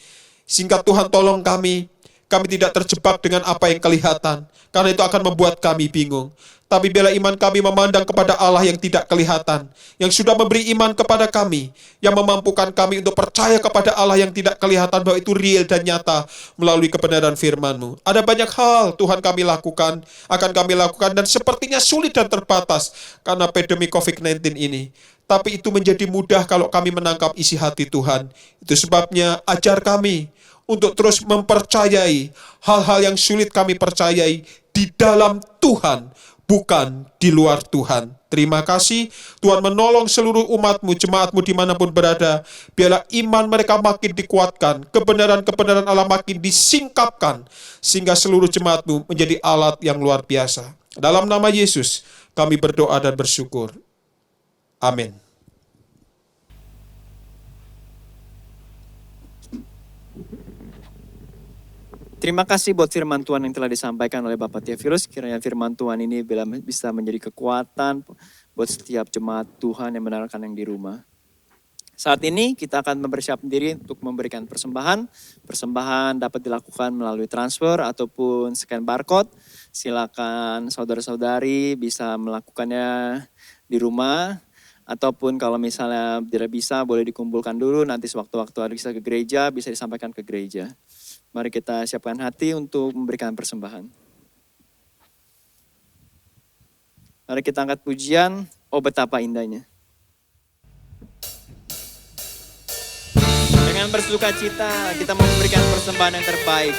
Sehingga Tuhan tolong kami Kami tidak terjebak dengan apa yang kelihatan, karena itu akan membuat kami bingung. Tapi biarlah iman kami memandang kepada Allah yang tidak kelihatan, yang sudah memberi iman kepada kami, yang memampukan kami untuk percaya kepada Allah yang tidak kelihatan bahwa itu real dan nyata melalui kebenaran firman-Mu. Ada banyak hal Tuhan kami lakukan, akan kami lakukan, dan sepertinya sulit dan terbatas karena pandemi COVID-19 ini. Tapi itu menjadi mudah kalau kami menangkap isi hati Tuhan. Itu sebabnya ajar kami untuk terus mempercayai hal-hal yang sulit kami percayai di dalam Tuhan, bukan di luar Tuhan. Terima kasih, Tuhan menolong seluruh umat-Mu, jemaat-Mu dimanapun berada. Biarlah iman mereka makin dikuatkan, kebenaran-kebenaran Allah makin disingkapkan, sehingga seluruh jemaat-Mu menjadi alat yang luar biasa. Dalam nama Yesus, kami berdoa dan bersyukur. Amin. Terima kasih buat firman Tuhan yang telah disampaikan oleh Bapak Theophilus. Kiranya firman Tuhan ini bisa menjadi kekuatan buat setiap jemaat Tuhan yang mendengarkan yang di rumah. Saat ini kita akan mempersiapkan diri untuk memberikan persembahan. Persembahan dapat dilakukan melalui transfer ataupun scan barcode. Silakan saudara-saudari bisa melakukannya di rumah. Ataupun kalau misalnya tidak bisa boleh dikumpulkan dulu, nanti sewaktu-waktu ada bisa ke gereja, bisa disampaikan ke gereja. Mari kita siapkan hati untuk memberikan persembahan. Mari kita angkat pujian, oh betapa indahnya. Dengan bersuka cita kita memberikan persembahan yang terbaik.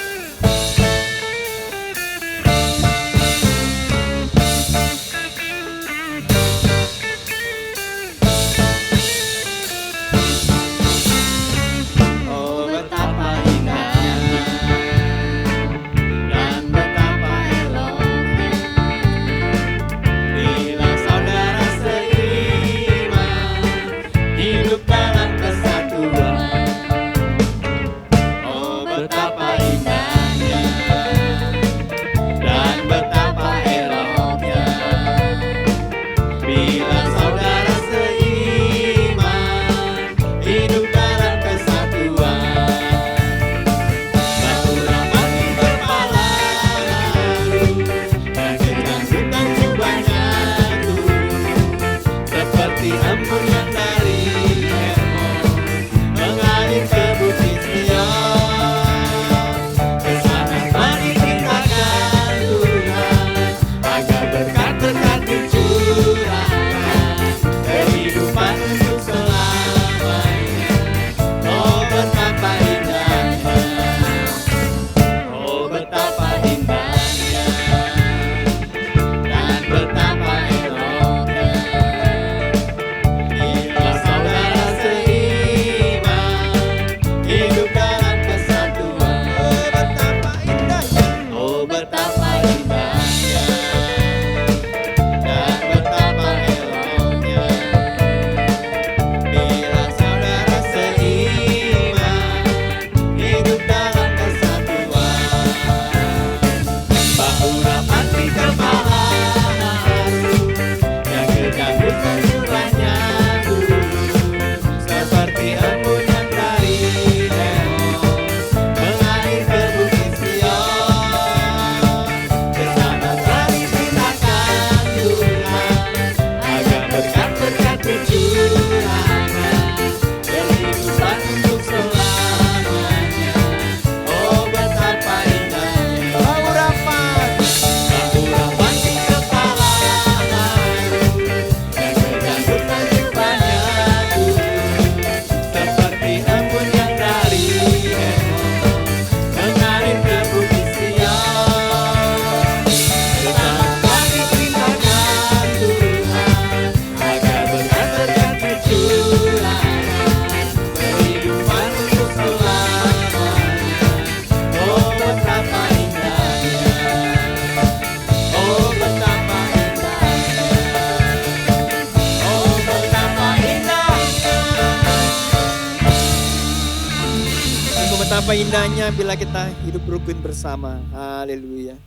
Betapa indahnya bila kita hidup rukun bersama. Haleluya.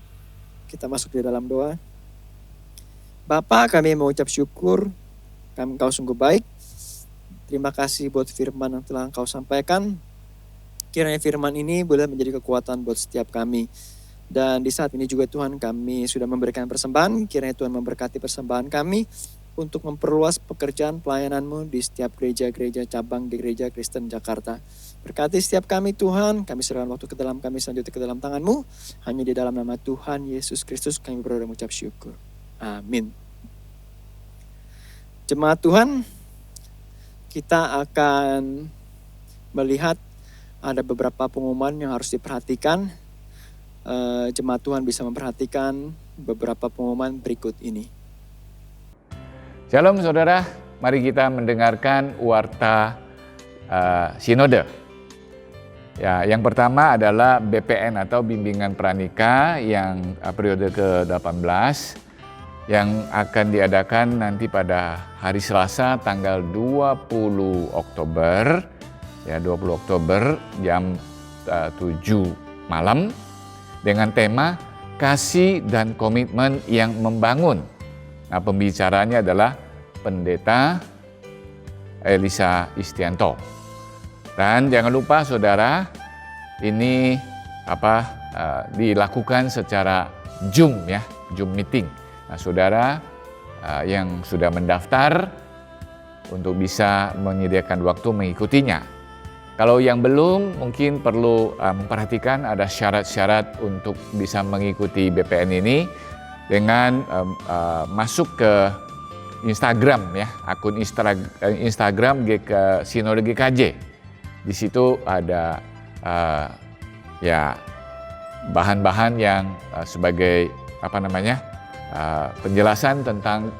Kita masuk di dalam doa. Bapa, kami mengucap syukur, Engkau sungguh baik. Terima kasih buat firman yang telah Engkau sampaikan. Kiranya firman ini boleh menjadi kekuatan buat setiap kami. Dan di saat ini juga Tuhan, kami sudah memberikan persembahan. Kiranya Tuhan memberkati persembahan kami untuk memperluas pekerjaan pelayanan-Mu di setiap gereja-gereja cabang di Gereja Kristen Jakarta. Berkati setiap kami Tuhan, kami serahkan waktu ke dalam kami selanjutnya ke dalam tangan-Mu. Hanya di dalam nama Tuhan Yesus Kristus kami berdoa dan mengucap syukur. Amin. Jemaat Tuhan, kita akan melihat ada beberapa pengumuman yang harus diperhatikan. Jemaat Tuhan bisa memperhatikan beberapa pengumuman berikut ini. Shalom saudara, mari kita mendengarkan warta sinode. Ya, yang pertama adalah BPN atau Bimbingan Pranikah yang periode ke-18 yang akan diadakan nanti pada hari Selasa tanggal 20 Oktober. Ya, 20 Oktober jam 7 malam dengan tema Kasih dan Komitmen yang Membangun. Nah, pembicaranya adalah Pendeta Elisa Istianto. Dan jangan lupa saudara, ini dilakukan secara Zoom ya, Zoom meeting. Nah, saudara yang sudah mendaftar untuk bisa menyediakan waktu mengikutinya. Kalau yang belum, mungkin perlu memperhatikan ada syarat-syarat untuk bisa mengikuti BPN ini dengan masuk ke Instagram ya, akun Instagram Sinode GKJ. Di situ ada ya bahan-bahan yang sebagai penjelasan tentang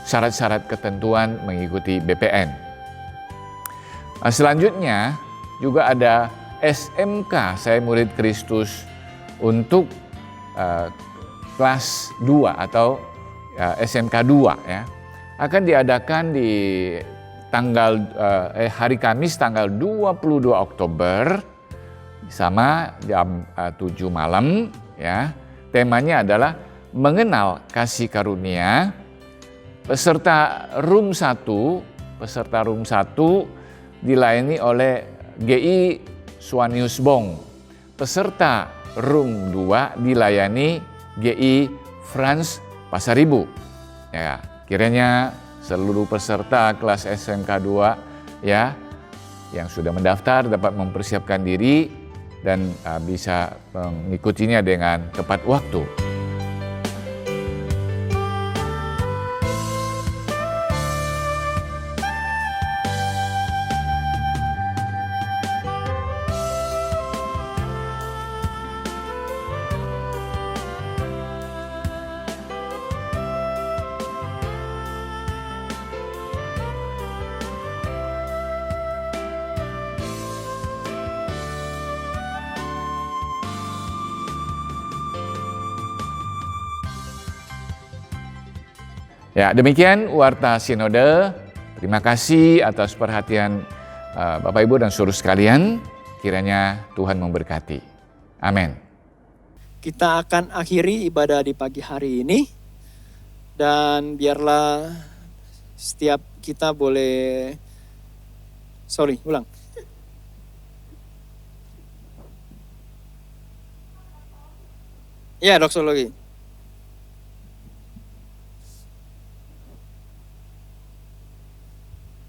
syarat-syarat ketentuan mengikuti BPN. Selanjutnya juga ada SMK Saya Murid Kristus untuk kelas 2 atau SMK 2 ya. Akan diadakan di hari Kamis tanggal 22 Oktober sama jam 7 malam ya. Temanya adalah mengenal kasih karunia. Peserta room 1 dilayani oleh GI Suanius Bong. Peserta room 2 dilayani GI Franz Pasaribu. Ya, kiranya seluruh peserta kelas SMK 2 ya yang sudah mendaftar dapat mempersiapkan diri dan bisa mengikutinya dengan tepat waktu. Ya, demikian warta sinode. Terima kasih atas perhatian Bapak Ibu dan saudara sekalian. Kiranya Tuhan memberkati. Amin. Kita akan akhiri ibadah di pagi hari ini. Dan biarlah setiap kita boleh... ulang. Ya, doksologi.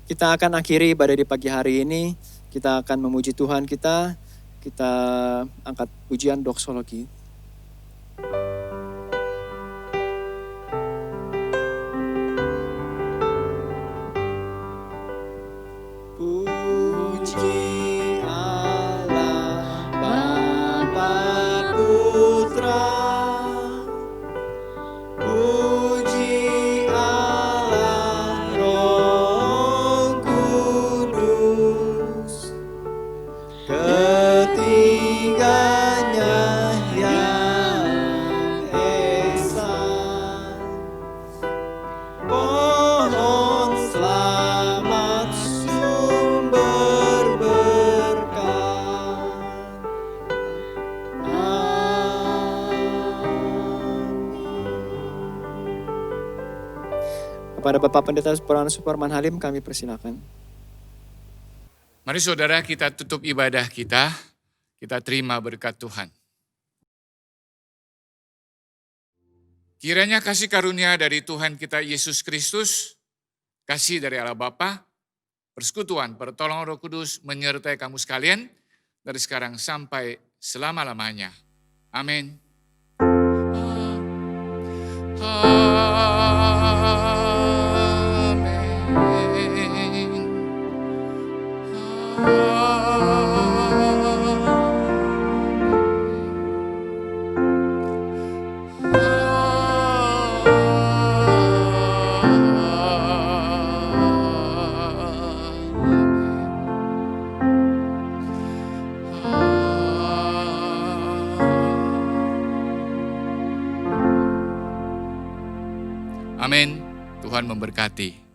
Kita akan akhiri ibadah di pagi hari ini. Kita akan memuji Tuhan kita. Kita angkat pujian doksologi. Puji Allah Bapa Putra. Kepada Bapak Pendeta Suparman Halim kami persilakan. Mari saudara kita tutup ibadah kita terima berkat Tuhan. Kiranya kasih karunia dari Tuhan kita Yesus Kristus, kasih dari Allah Bapa, persekutuan, pertolongan Roh Kudus menyertai kamu sekalian dari sekarang sampai selama-lamanya. Amin. Amin. Tuhan memberkati.